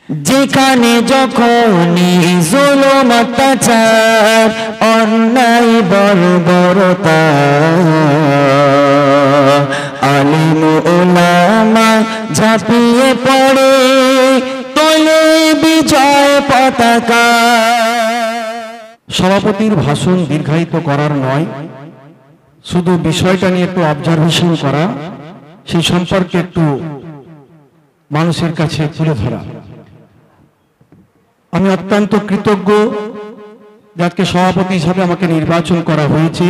যেখানে যখনই জুলুম অত্যাচার অন্যায় বর্বরতা আলিম উলামা ঝাঁপিয়ে পড়ে তোলে বিজয় পতাকা। সভাপতির ভাষণ দীর্ঘায়িত করার নয়, শুধু বিষয়টা নিয়ে একটু অবজারভেশন করা, সেই সম্পর্কে একটু মানুষের কাছে তুলে ধরা। আমি অত্যন্ত কৃতজ্ঞ যাকে সভাপতি হিসাবে আমাকে নির্বাচন করা হয়েছে।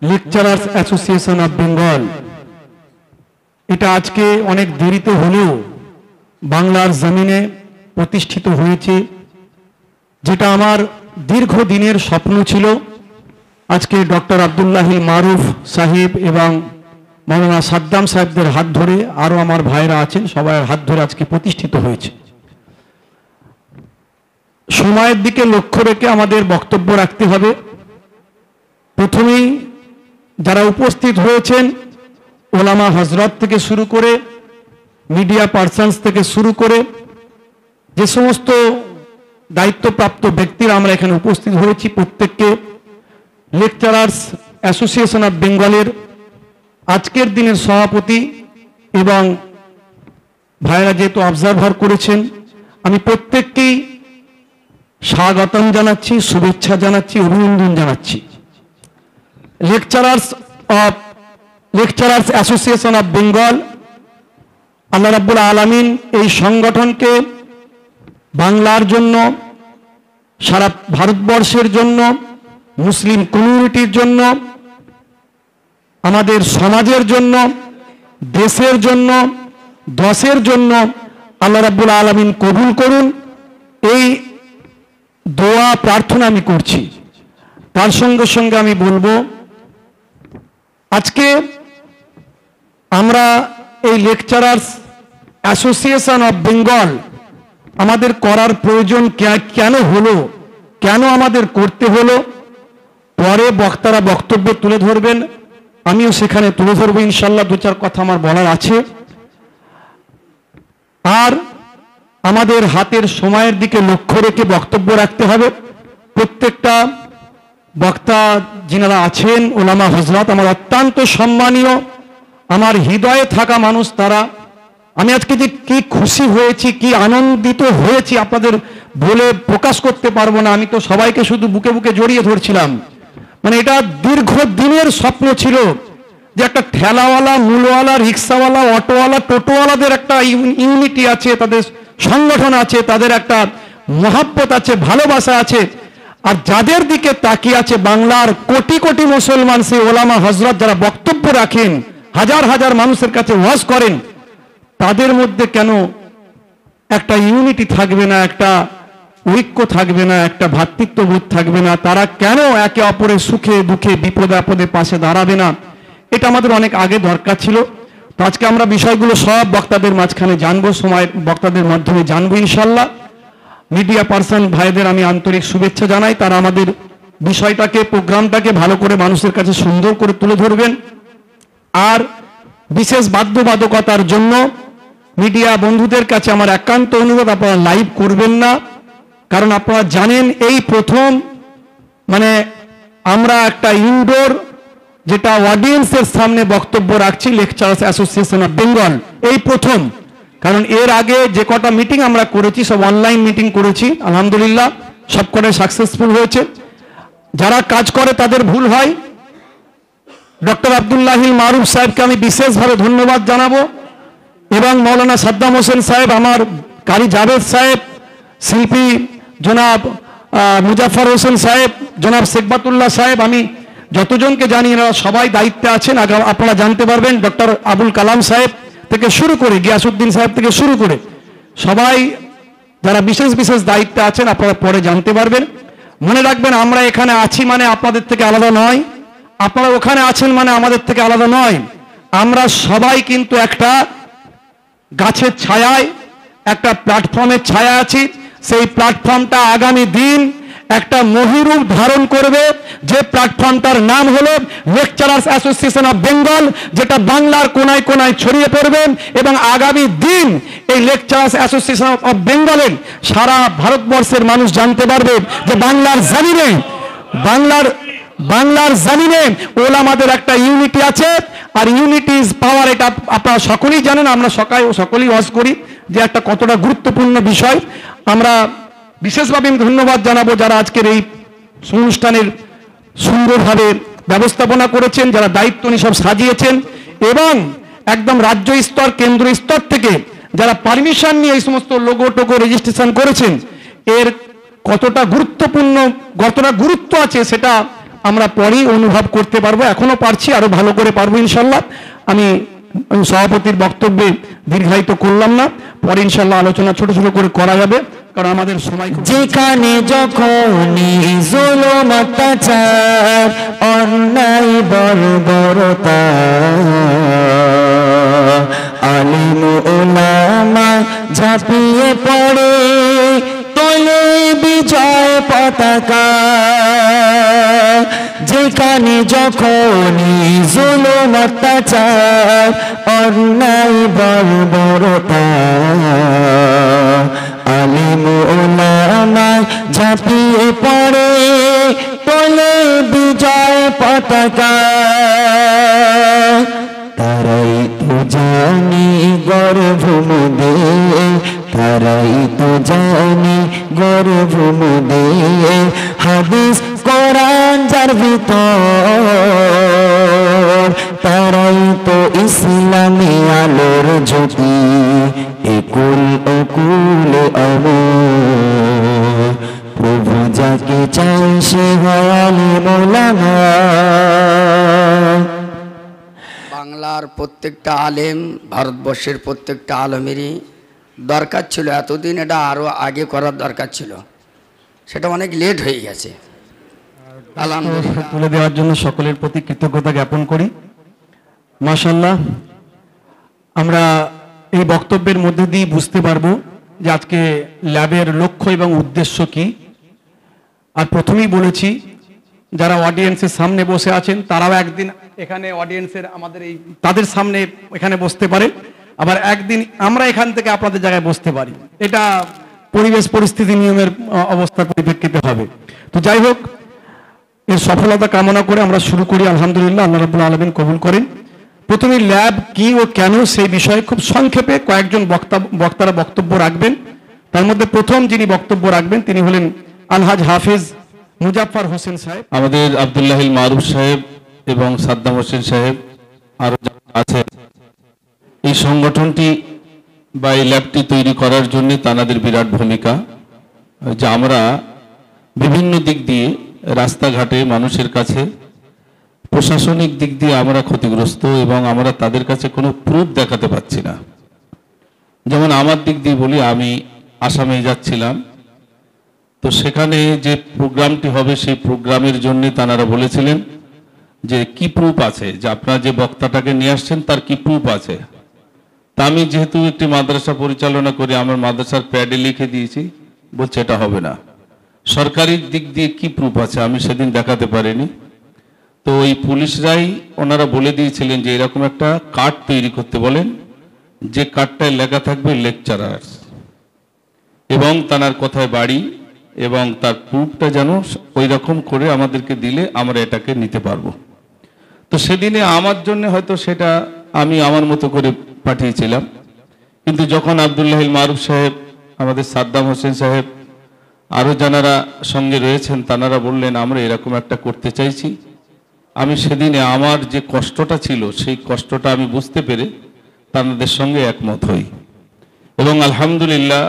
লেকচারার্স অ্যাসোসিয়েশন অফ বেঙ্গল, এটা আজকে অনেক দেরিতে হলেও বাংলার জমিনে প্রতিষ্ঠিত হয়েছে, যেটা আমার দীর্ঘদিনের স্বপ্ন ছিল। আজকে ডক্টর আব্দুল্লাহিল মারুফ সাহেব এবং মৌলানা সাদ্দাম সাহেবদের হাত ধরে, আরও আমার ভাইরা আছেন, সবাই হাত ধরে আজকে প্রতিষ্ঠিত হয়েছে। সময়ের দিকে লক্ষ্য রেখে আমাদের বক্তব্য রাখতে হবে। প্রথমেই যারা উপস্থিত হয়েছেন, ওলামা হজরত থেকে শুরু করে, মিডিয়া পার্সনস থেকে শুরু করে যে সমস্ত দায়িত্বপ্রাপ্ত ব্যক্তিরা আমরা এখানে উপস্থিত হয়েছি, প্রত্যেককে লেকচারার্স অ্যাসোসিয়েশন অফ বেঙ্গলের আজকের দিনের সভাপতি এবং ভাইরা যেহেতু অবজারভার করেছেন, আমি প্রত্যেককেই স্বাগতম জানাচ্ছি, শুভেচ্ছা জানাচ্ছি, অভিনন্দন জানাচ্ছি। লেকচারার্স অ্যাসোসিয়েশন অফ বেঙ্গল, আল্লাহ রাব্বুল আলামিন এই সংগঠনকে বাংলার জন্য, সারা ভারতবর্ষের জন্য, মুসলিম কমিউনিটির জন্য, আমাদের সমাজের জন্য, দেশের জন্য, দশের জন্য আল্লাহ রাব্বুল আলামিন কবুল করুন, এই দোয়া প্রার্থনা আমি করছি। তার সঙ্গে সঙ্গে আমি বলবো, আজকে আমরা এই লেকচারার্স অ্যাসোসিয়েশন অফ বেঙ্গল আমাদের করার প্রয়োজন কেন হলো, কেন আমাদের করতে হলো, পরে বক্তারা বক্তব্য তুলে ধরবেন, আমিও সেখানে তুলে ধরবো ইনশাল্লাহ। দু চার কথা আমার বলার আছে। আর আমাদের হাতের সময়ের দিকে লক্ষ্য রেখে বক্তব্য রাখতে হবে। প্রত্যেকটা বক্তা যিনারা আছেন, ওলামা হজরত আমার অত্যন্ত সম্মানীয়, আমার হৃদয়ে থাকা মানুষ তারা। আমি আজকে যে কি খুশি হয়েছি, কি আনন্দিত হয়েছি আপনাদের বলে প্রকাশ করতে পারবো না। আমি তো সবাইকে শুধু বুকে বুকে জড়িয়ে ধরছিলাম। মানে এটা দীর্ঘদিনের স্বপ্ন ছিল যে একটা ঠেলাওয়ালা, মূলওয়ালা, রিক্সাওয়ালা, অটোওয়ালা, টোটোওয়ালাদের একটা ইউনিটি আছে, তাদের সংগঠন আছে, তাদের একটা মহাব্বত আছে, ভালোবাসা আছে। আর যাদের দিকে তাকিয়ে আছে বাংলার কোটি কোটি মুসলমান, সেই ওলামা হজরত যারা বক্তব্য রাখেন, হাজার হাজার মানুষের কাছে ওয়াজ করেন, তাদের মধ্যে কেন একটা ইউনিটি থাকবে না, একটা ঐক্য থাকবে না, একটা ভ্রাতৃত্ববোধ থাকবে না? তারা কেন একে অপরের সুখে দুঃখে বিপদে আপদে পাশে দাঁড়াবে না? এটা আমাদের অনেক আগে দরকার ছিল। তো আজকে আমরা বিষয়গুলো সব বক্তাদের মাঝখানে জানবো, সময় বক্তাদের মাধ্যমে জানবো ইনশাল্লাহ। মিডিয়া পার্সন ভাইদের আমি আন্তরিক শুভেচ্ছা জানাই, তারা আমাদের বিষয়টাকে, প্রোগ্রামটাকে ভালো করে মানুষের কাছে সুন্দর করে তুলে ধরবেন। আর বিশেষ বাধ্যবাধকতার জন্য মিডিয়া বন্ধুদের কাছে আমার একান্ত অনুরোধ, আপনারা লাইভ করবেন না। কারণ আপনারা জানেন এই প্রথম মানে আমরা একটা ইনডোর যেটা অডিয়েন্সের সামনে বক্তব্য রাখছি, লেকচারার্স অ্যাসোসিয়েশন অফ বেঙ্গল, এই প্রথম। কারণ এর আগে যে কটা মিটিং আমরা করেছি সব অনলাইন মিটিং করেছি, আলহামদুলিল্লাহ সব কটাই সাকসেসফুল হয়েছে। যারা কাজ করে তাদের ভুল হয়। ডক্টর আব্দুল্লাহিল মারুফ সাহেবকে আমি বিশেষভাবে ধন্যবাদ জানাবো, এবং মৌলানা সাদ্দাম হোসেন সাহেব, আমার কারি জাভেদ সাহেব, শিল্পী জনাব মুজাফর হোসেন সাহেব, জনাব শেখবাতুল্লাহ সাহেব, আমি যতজনকে জানি এরা সবাই দায়িত্বে আছেন। আপনারা জানতে পারবেন ডক্টর আবুল কালাম সাহেব থেকে শুরু করে গিয়াসউদ্দিন সাহেব থেকে শুরু করে সবাই যারা বিশেষ বিশেষ দায়িত্বে আছেন, আপনারা পরে জানতে পারবেন। মনে রাখবেন, আমরা এখানে আছি মানে আপনাদের থেকে আলাদা নয়, আপনারা ওখানে আছেন মানে আমাদের থেকে আলাদা নয়। আমরা সবাই কিন্তু একটা গাছের ছায়ায়, একটা প্ল্যাটফর্মের ছায়া আছি। সেই প্ল্যাটফর্মটা আগামী দিন একটা মহিরূপ ধারণ করবে, যে প্ল্যাটফর্মটার নাম হলো লেকচারার্স অ্যাসোসিয়েশন অফ বেঙ্গল, যেটা বাংলার কোনায় কোনায় ছড়িয়ে পড়বে এবং আগামী দিন এই লেকচারার্স অ্যাসোসিয়েশন অফ বেঙ্গলের সারা ভারতবর্ষের মানুষ জানতে পারবে যে বাংলার জমিনে ওলামাদের একটা ইউনিটি আছে, আর ইউনিটি ইজ পাওয়ার। এটা আপনারা সকলেই জানেন, আমরা সকলেই ওয়াজ করি যে একটা কতটা গুরুত্বপূর্ণ বিষয়। আমরা বিশেষভাবে ধন্যবাদ জানাবো যারা আজকের এই অনুষ্ঠানের সুন্দরভাবে ব্যবস্থাপনা করেছেন, যারা দায়িত্ব নিয়ে সব সাজিয়েছেন, এবং একদম রাজ্য স্তর কেন্দ্র স্তর থেকে যারা পারমিশন নিয়ে এই সমস্ত লোগো টোগো রেজিস্ট্রেশন করেছেন। এর কতটা গুরুত্ব আছে সেটা আমরা পরেই অনুভব করতে পারবো, এখনো পারছি, আরো ভালো করে পারবো ইনশাল্লাহ। আমি সভাপতির বক্তব্যে দীর্ঘায়িত করলাম না, পরে ইনশাল্লাহ আলোচনা ছোট ছোট করে করা যাবে, কারণ আমাদের সময়। যেখানে যখনই জুলুম অত্যাচার অন্যায় বর্বরতা, আলিম ওলামা ঝাঁপিয়ে পড়ে তোলে বিজয় পতাকা। যেখানে যখনই জুলুম অত্যাচার অন্যায় বর্বরতা, আলিম ওলামা ঝাঁপিয়ে পড়ে তোলে বিজয় পতাকা। তারাই তো জানি গর্ভমুদে, তারাই তো জানি গর্ভমুদে, হাদিস কোরআন যার ভিতর, তারাই তো ইসলামী আলোর জ্যোতি, একুল অকুল আমর, প্রভু যাকে চাই সে হয় আলিম ওলামা। বাংলার প্রত্যেকটা আলেম, ভারতবর্ষের প্রত্যেকটা আলেমেরই দরকার ছিল, এতদিন এটা আরও আগে করার দরকার ছিল, সেটা অনেক লেট হয়ে গেছে। তুলে দেওয়ার জন্য সকলের প্রতি কৃতজ্ঞতা জ্ঞাপন করি। মাশাআল্লাহ, আমরা এই বক্তব্যের মধ্যে দিয়ে বুঝতে পারবো যে আজকে ল্যাবের লক্ষ্য এবং উদ্দেশ্য কি। আর প্রথমেই বলেছি, যারা অডিয়েন্সের সামনে বসে আছেন তারাও একদিন এখানে অডিয়েন্সের আমাদের এই তাদের সামনে এখানে বসতে পারে, আবার একদিন আমরা এখান থেকে আপনাদের জায়গায় বসতে পারি। এটা পরিবেশ পরিস্থিতি নিয়মের অবস্থার পরিপ্রেক্ষিতে হবে। তো যাই হোক, এর সফলতা কামনা করে আমরা শুরু করি। আলহামদুলিল্লাহ, আল্লাহ রাব্বুল আলামিন কবুল করেন। প্রথমে ল্যাব কি ও কেন সেই বিষয়ে খুব সংক্ষেপে কয়েকজন বক্তারা বক্তব্য রাখবেন। তার মধ্যে প্রথম যিনি বক্তব্য রাখবেন তিনি হলেন আলহাজ হাফিজ মুজাফফর হোসেন সাহেব। আমাদের আব্দুল্লাহিল মারুফ সাহেব এবং সাদ্দাম হোসেন সাহেব আরো আছে। এই সংগঠনটি বা এই ল্যাবটি তৈরি করার জন্য তাদের বিরাট ভূমিকা, যে আমরা বিভিন্ন দিক দিয়ে রাস্তাঘাটে মানুষের কাছে প্রশাসনিক দিক দিয়ে আমরা ক্ষতিগ্রস্ত এবং আমরা তাদের কাছে কোনো প্রুফ দেখাতে পাচ্ছি না। যেমন আমার দিক দিয়ে বলি, আমি আসামে যাচ্ছিলাম, তো সেখানে যে প্রোগ্রামটি হবে সেই প্রোগ্রামের জন্য তারা বলেছিলেন যে কি প্রুফ আছে, যে আপনারা যে বক্তাটাকে নিয়ে আসছেন তার কি প্রুফ আছে। তা আমি যেহেতু একটি মাদ্রাসা পরিচালনা করি, আমার মাদ্রাসার প্যাডে লিখে দিয়েছি, বলছে এটা হবে না। সরকারি দিক দিয়ে কি প্রুফ আছে আমি সেদিন দেখাতে পারিনি। তো ওই পুলিশরাই ওনারা বলে দিয়েছিলেন যে এরকম একটা কার্ড তৈরি করতে বলেন, যে কার্ডটায় লেখা থাকবে লেকচারার্স এবং তার কোথায় বাড়ি এবং তার প্রুফটা যেন ওই রকম করে আমাদেরকে দিলে আমরা এটাকে নিতে পারবো। তো সেদিনে আমার জন্য হয়তো সেটা আমি আমার মতো করে পাঠিয়েছিলাম, কিন্তু যখন আব্দুল্লাহিল মারুফ সাহেব, আমাদের সাদ্দাম হোসেন সাহেব, আরও যারা সঙ্গে রয়েছেন তারা বললেন আমরা এরকম একটা করতে চাইছি, আমি সেদিনে আমার যে কষ্টটা ছিল সেই কষ্টটা আমি বুঝতে পেরে তাদের সঙ্গে একমত হই। এবং আলহামদুলিল্লাহ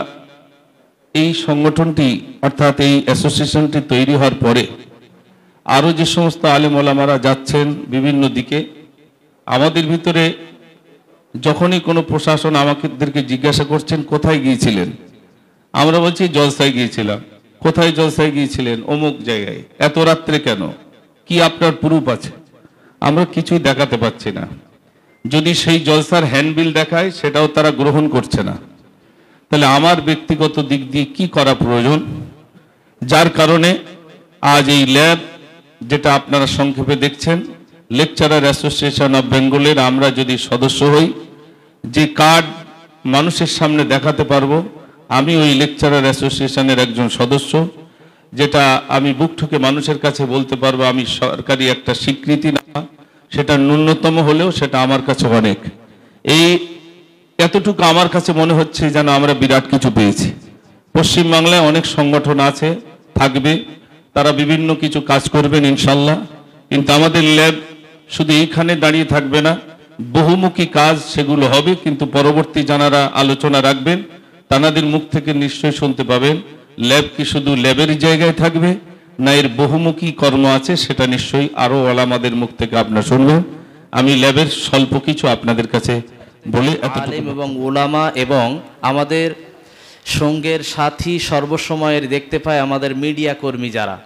এই সংগঠনটি অর্থাৎ এই অ্যাসোসিয়েশনটি তৈরি হওয়ার পরে আরও যে সমস্ত আলেম ওলামারা যাচ্ছেন বিভিন্ন দিকে, আমাদের ভিতরে যখনই কোনো প্রশাসন আমাদেরকে জিজ্ঞাসা করছেন কোথায় গিয়েছিলেন, আমরা বলছি জলসায় গিয়েছিলাম। কোথায় জলসায় গিয়েছিলেন? অমুক জায়গায়। এত রাত্রে কেন? কি আপনার প্রুফ আছে? আমরা কিছুই দেখাতে পাচ্ছি না। যদি সেই জলসার হ্যান্ডবিল দেখায় সেটাও তারা গ্রহণ করছে না। তাহলে আমার ব্যক্তিগত দিক দিয়ে কি করা প্রয়োজন? যার কারণে আজ এই ল্যাব যেটা আপনারা সংক্ষেপে দেখছেন, লেকচারার অ্যাসোসিয়েশন অফ বেঙ্গলের আমরা যদি সদস্য হই, যে কার্ড মানুষের সামনে দেখাতে পারবো, আমি ওই লেকচারার অ্যাসোসিয়েশনের একজন সদস্য, যেটা আমি বুক ঠুকে মানুষের কাছে বলতে পারবো আমি সরকারি একটা স্বীকৃতি না, সেটা ন্যূনতম হলেও সেটা আমার কাছে অনেক। এই এতটুকু আমার কাছে মনে হচ্ছে যেন আমরা বিরাট কিছু পেয়েছি। পশ্চিমবাংলায় অনেক সংগঠন আছে, থাকবে, তারা বিভিন্ন কিছু কাজ করবেন ইনশাল্লাহ, কিন্তু আমাদের ল্যাব শুধু এইখানে দাঁড়িয়ে থাকবে না, বহুমুখী কাজ সেগুলো হবে। কিন্তু পরবর্তী যারা আলোচনা রাখবেন তাদের মুখ থেকে নিশ্চয়ই শুনতে পাবেন ল্যাব কি শুধু ল্যাবের জায়গায় থাকবে না এর বহুমুখী কর্ম আছে, সেটা নিশ্চয়ই আরো ওলামাদের মুখ থেকে আপনারা শুনবেন। আমি ল্যাবের স্বল্প কিছু আপনাদের কাছে বলে আলেম এবং ওলামা এবং আমাদের সঙ্গের সাথী সর্বসময়ের দেখতে পায় আমাদের মিডিয়া কর্মী যারা,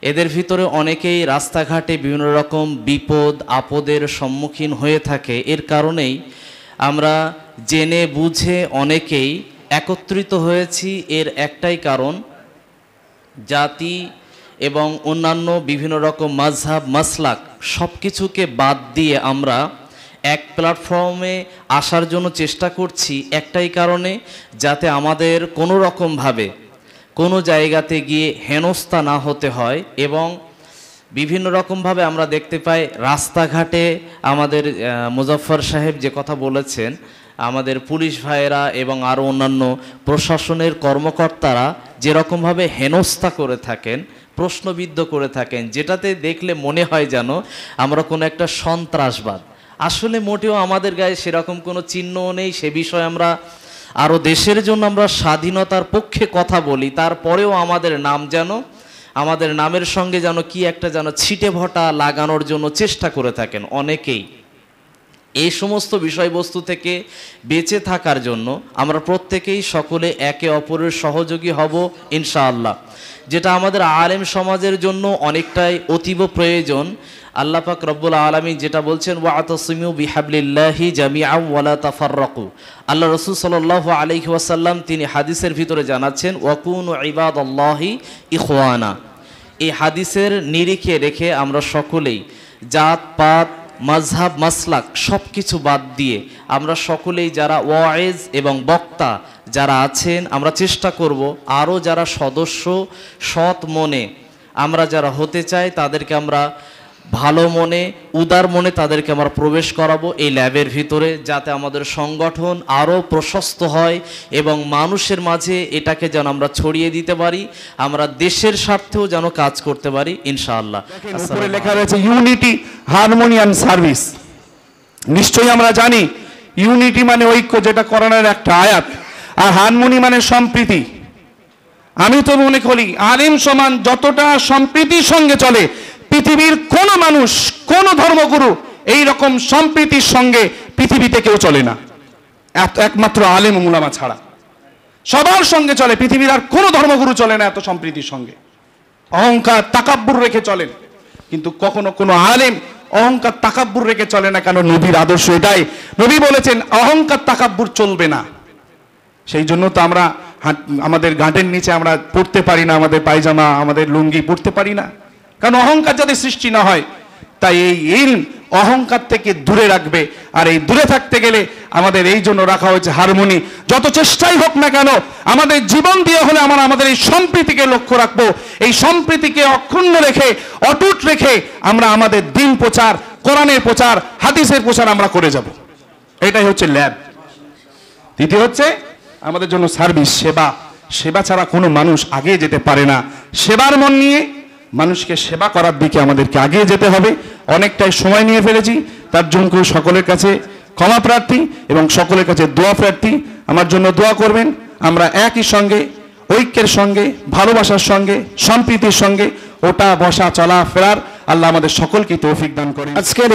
এদের ভিতরে অনেকেই রাস্তাঘাটে বিভিন্ন রকম বিপদ আপদের সম্মুখীন হয়ে থাকে। এর কারণেই আমরা জেনে বুঝে অনেকেই একত্রিত হয়েছি। এর একটাই কারণ, জাতি এবং অন্যান্য বিভিন্ন রকম মাযহাব মাসলাক সব কিছুকে বাদ দিয়ে আমরা এক প্ল্যাটফর্মে আসার জন্য চেষ্টা করছি একটাই কারণে, যাতে আমাদের কোনো রকমভাবে কোনো জায়গাতে গিয়ে হেনস্থা না হতে হয়। এবং বিভিন্ন রকমভাবে আমরা দেখতে পাই রাস্তাঘাটে আমাদের মুজাফফর সাহেব যে কথা বলেছেন, আমাদের পুলিশ ভাইয়েরা এবং আরও অন্যান্য প্রশাসনের কর্মকর্তারা যেরকমভাবে হেনস্থা করে থাকেন, প্রশ্নবিদ্ধ করে থাকেন, যেটাতে দেখলে মনে হয় যেন আমরা কোনো একটা সন্ত্রাসবাদ। আসলে মোটেও আমাদের গায়ে সেরকম কোনো চিহ্নও নেই। সে বিষয়ে আমরা আরও দেশের জন্য আমরা স্বাধীনতার পক্ষে কথা বলি, তারপরেও আমাদের নাম যেন, আমাদের নামের সঙ্গে যেন কি একটা যেন ছিটে ভটা লাগানোর জন্য চেষ্টা করে থাকেন অনেকেই। এই সমস্ত বিষয়বস্তু থেকে বেঁচে থাকার জন্য আমরা প্রত্যেকেই সকলে একে অপরের সহযোগী হব ইনশাআল্লাহ, যেটা আমাদের আলেম সমাজের জন্য অনেকটাই অতীব প্রয়োজন। আল্লাহ পাক রব্বুল আলামিন যেটা বলছেন, ওয়াতাসিমু বিহাবলিল্লাহি জামিআন ওয়ালা তাফাররাকু। আল্লাহ রাসূল সাল্লাল্লাহু আলাইহি ওয়াসাল্লাম তিনি হাদিসের ভিতরে জানাচ্ছেন, ওয়াকুনু ইবাদাল্লাহি ইখওয়ানা। এই হাদিসের নিরিখে রেখে আমরা সকলেই জাত পাত মাযহাব মাসলাক সব কিছু বাদ দিয়ে আমরা সকলেই যারা ওয়াইজ এবং বক্তা যারা আছেন, আমরা চেষ্টা করব আরও যারা সদস্য সৎ মনে আমরা যারা হতে চাই তাদেরকে আমরা ভালো মনে উদার মনে তাদেরকে আমরা প্রবেশ করাবো এই ল্যাবের ভিতরে, যাতে আমাদের সংগঠন আরও প্রশস্ত হয় এবং মানুষের মাঝে এটাকে যেন আমরা ছড়িয়ে দিতে পারি, আমরা দেশের স্বার্থেও যেন কাজ করতে পারি ইনশাআল্লাহ। উপরে লেখা রয়েছে ইউনিটি হারমোনি অ্যান্ড সার্ভিস। নিশ্চয়ই আমরা জানি ইউনিটি মানে ঐক্য, যেটা কোরআনের একটা আয়াত, আর হারমোনি মানে সম্প্রীতি। আমি তো মনে করি আলেম সমান যতটা সম্প্রীতির সঙ্গে চলে, পৃথিবীর কোন মানুষ কোন ধর্মগুরু এই রকম সম্প্রীতির সঙ্গে পৃথিবীতে কেউ চলে না, একমাত্র আলেম উলামা ছাড়া। সবার সঙ্গে চলে, পৃথিবীর আর কোনো ধর্মগুরু চলে না এত সম্প্রীতির সঙ্গে। অহংকার তাকাব্বুর রেখে চলেন, কিন্তু কখনো কোনো আলেম অহংকার তাকাব্বুর রেখে চলে না। কেন? নবীর আদর্শ এটাই। নবী বলেছেন অহংকার তাকাব্বুর চলবে না। সেই জন্য তো আমরা আমাদের গাঁটের নিচে আমরা পড়তে পারি না, আমাদের পায়জামা আমাদের লুঙ্গি পড়তে পারি না, কারণ অহংকার যাতে সৃষ্টি না হয়। তাই এই ইলম অহংকার থেকে দূরে রাখবে, আর এই দূরে থাকতে গেলে আমাদের এই জন্য রাখা হয়েছে হারমোনি। যত চেষ্টাই হোক না কেন আমাদের জীবন দিয়ে হলে আমরা আমাদের এই সম্প্রীতিকে লক্ষ্য রাখবো, এই সম্প্রীতিকে অক্ষুণ্ণ রেখে অটুট রেখে আমরা আমাদের দিন প্রচার, কোরআনের প্রচার, হাদিসের প্রচার আমরা করে যাব। এটাই হচ্ছে ল্যাব। দ্বিতীয় হচ্ছে আমাদের জন্য সার্ভিস, সেবা। সেবা ছাড়া কোনো মানুষ আগিয়ে যেতে পারে না। সেবার মন নিয়ে মানুষকে সেবা করার দিকে আমাদেরকে এগিয়ে যেতে হবে। অনেকটাই সময় নিয়ে ফেলেছি, তার জন্য সকলের কাছে ক্ষমা প্রার্থী এবং সকলের কাছে দোয়া প্রার্থী। আমার জন্য দোয়া করবেন, আমরা একই সঙ্গে ঐক্যের সঙ্গে ভালোবাসার সঙ্গে সম্প্রীতির সঙ্গে ওটা বসা চলা ফেরার আল্লাহ আমাদের সকলকে তৌফিক দান করেন। আজকের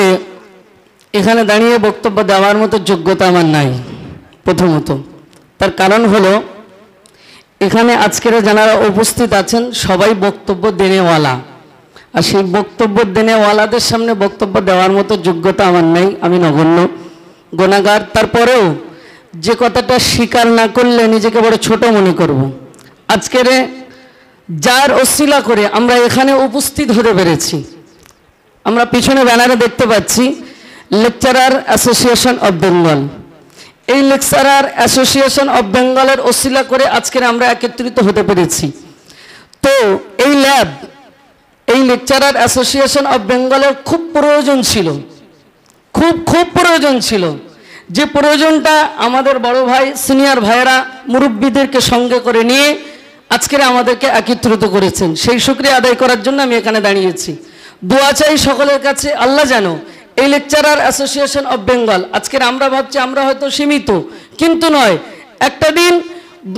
এখানে দাঁড়িয়ে বক্তব্য দেওয়ার মতো যোগ্যতা আমার নাই। প্রথমত তার কারণ হলো এখানে আজকের যারা উপস্থিত আছেন সবাই বক্তব্য দেনেওয়ালা, আর সেই বক্তব্য দেনেওয়ালাদের সামনে বক্তব্য দেওয়ার মতো যোগ্যতা আমার নেই। আমি নগণ্য গুনাহগার। তারপরেও যে কথাটা স্বীকার না করলে নিজেকে বড় ছোট মনে করব। আজকের যার অসিলা করে আমরা এখানে উপস্থিত হতে পেরেছি। আমরা পিছনে ব্যানারে দেখতে পাচ্ছি লেকচারার অ্যাসোসিয়েশন অফ বেঙ্গল। এই লেকচারার অ্যাসোসিয়েশন অফ বেঙ্গলের অসিলা করে আজকের আমরা একত্রিত হতে পেরেছি। তো এই ল্যাব, এই লেকচারার অ্যাসোসিয়েশন অফ বেঙ্গলের খুব প্রয়োজন ছিল, খুব প্রয়োজন ছিল। যে প্রয়োজনটা আমাদের বড় ভাই, সিনিয়র ভাইয়েরা, মুরব্বীদেরকে সঙ্গে করে নিয়ে আজকের আমাদেরকে একত্রিত করেছেন, সেই শুকরিয়া আদায় করার জন্য আমি এখানে দাঁড়িয়েছি। দোয়া চাই সকলের কাছে, আল্লাহ যেন এই লেকচারার অ্যাসোসিয়েশন অফ বেঙ্গল, আজকের আমরা ভাবছি আমরা হয়তো সীমিত, কিন্তু নয়, একটা দিন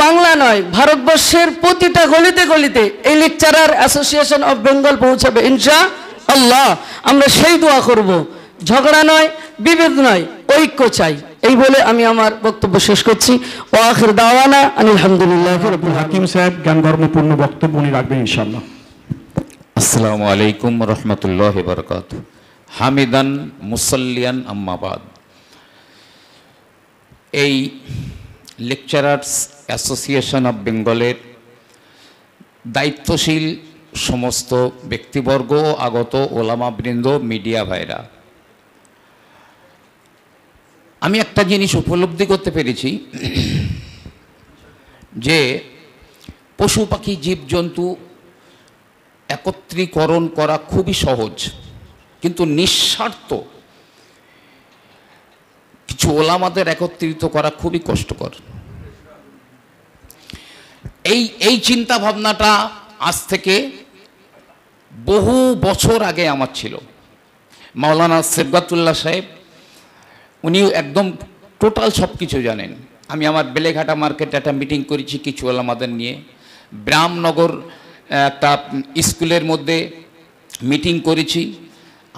বাংলা নয় ভারতবর্ষের প্রতিটা গলিতে গলিতে এই লেকচারার অ্যাসোসিয়েশন অফ বেঙ্গল পৌঁছাবে ইনশাআল্লাহ। আমরা সেই দোয়া করব, ঝগড়া নয়, বিভেদ নয়, ঐক্য চাই। এই বলে আমি আমার বক্তব্য শেষ করছি। ও আখির দাওয়ানা আলহামদুলিল্লাহ রাব্বিল হাকিম সাহেব জ্ঞানধর্মপূর্ণ বক্তব্য উনি রাখবেন ইনশাআল্লাহ। আসসালামু আলাইকুম রহমতুল্লাহ বরকাত। হামিদান মুসল্লিয়ান আম্মাবাদ। এই লেকচারার্স অ্যাসোসিয়েশন অফ বেঙ্গলের দায়িত্বশীল সমস্ত ব্যক্তিবর্গ, আগত ওলামাবৃন্দ, মিডিয়া ভাইরা, আমি একটা জিনিস উপলব্ধি করতে পেরেছি যে পশু পাখি জীবজন্তু একত্রীকরণ করা খুবই সহজ, কিন্তু নিঃস্বার্থ কিছু ওলামাদের একত্রিত করা খুবই কষ্টকর। এই চিন্তা ভাবনাটা আজ থেকে বহু বছর আগে আমার ছিল। মাওলানা সেবগাতুল্লাহ সাহেব, উনি একদম টোটাল সব কিছু জানেন। আমি আমার বেলেঘাটা মার্কেটে একটা মিটিং করেছি কিছু ওলামাদের নিয়ে, ব্রামনগর একটা স্কুলের মধ্যে মিটিং করেছি,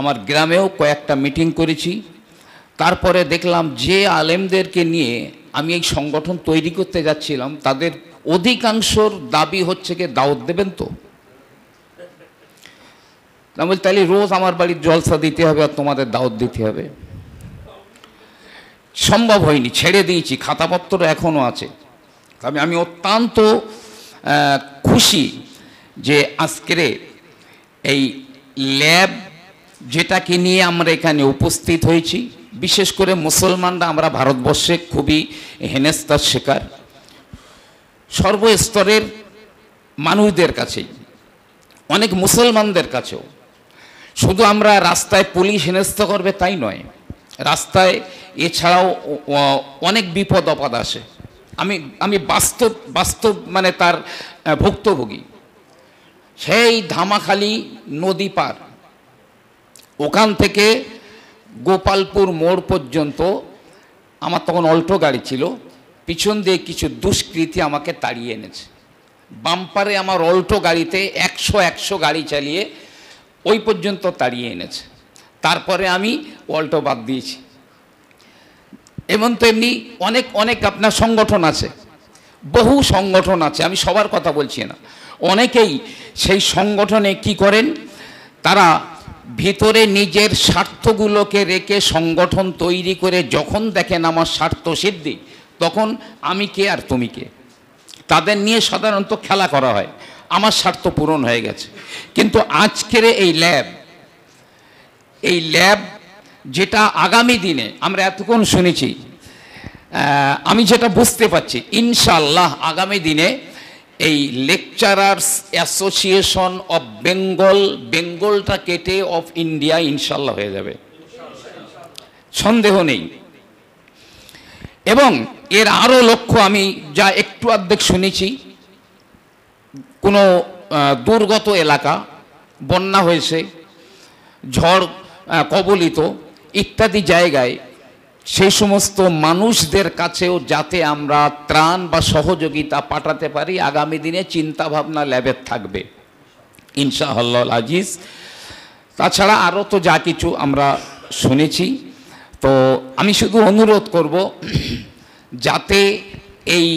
আমার গ্রামেও কয়েকটা মিটিং করেছি। তারপরে দেখলাম যে আলেমদেরকে নিয়ে আমি এই সংগঠন তৈরি করতে যাচ্ছিলাম, তাদের অধিকাংশর দাবি হচ্ছে কি দাওয়াত দেবেন তো। আমি বলি তাহলে রোজ আমার বাড়ির জলসা দিতে হবে আর তোমাদের দাওয়াত দিতে হবে। সম্ভব হয়নি, ছেড়ে দিয়েছি, খাতাপত্র এখনও আছে। তবে আমি অত্যন্ত খুশি যে আজকের এই ল্যাব যেটাকে নিয়ে আমরা এখানে উপস্থিত হয়েছি, বিশেষ করে মুসলমানরা আমরা ভারতবর্ষে খুবই হেনস্থার শিকার, সর্বস্তরের মানুষদের কাছেই, অনেক মুসলমানদের কাছেও। শুধু আমরা রাস্তায় পুলিশ হেনস্থা করবে তাই নয়, রাস্তায় এছাড়াও অনেক বিপদ আপদ আসে। আমি বাস্তব মানে তার ভুক্তভোগী। সেই ধামাখালি নদী পার, ওখান থেকে গোপালপুর মোড় পর্যন্ত আমার তখন অল্টো গাড়ি ছিল, পিছন দিয়ে কিছু দুষ্কৃতী আমাকে তাড়িয়ে এনেছে। বাম্পারে আমার অল্টো গাড়িতে 100 গাড়ি চালিয়ে ওই পর্যন্ত তাড়িয়ে এনেছে। তারপরে আমি অল্টো বাদ দিয়েছি। এমন তো এমনি অনেক আপনার সংগঠন আছে, বহু সংগঠন আছে, আমি সবার কথা বলছি না। অনেকেই সেই সংগঠনে কি করেন, তারা ভিতরে নিজের স্বার্থগুলোকে রেখে সংগঠন তৈরি করে যখন দেখেন আমার স্বার্থ সিদ্ধি, তখন আমি কে আর তুমি কে, তাদের নিয়ে সাধারণত খেলা করা হয়। আমার স্বার্থ পূরণ হয়ে গেছে। কিন্তু আজকের এই ল্যাব যেটা আগামী দিনে আমরা এতক্ষণ শুনেছি, আমি যেটা বুঝতে পারছি ইনশাআল্লাহ আগামী দিনে এই লেকচারার্স অ্যাসোসিয়েশন অফ বেঙ্গলটা কেটে অফ ইন্ডিয়া ইনশাআল্লাহ হয়ে যাবে, সন্দেহ নেই। এবং এর আরও লক্ষ্য আমি যা একটু অর্ধেক শুনেছি, কোনো দুর্গত এলাকা, বন্যা হয়েছে, ঝড় কবলিত ইত্যাদি জায়গায় সেই সমস্ত মানুষদের কাছেও যাতে আমরা ত্রাণ বা সহযোগিতা পাঠাতে পারি, আগামী দিনে চিন্তাভাবনা ল্যাবের থাকবে ইনশাআল্লাহ আজিজ। তাছাড়া আরও তো যা কিছু আমরা শুনেছি, তো আমি শুধু অনুরোধ করব যাতে এই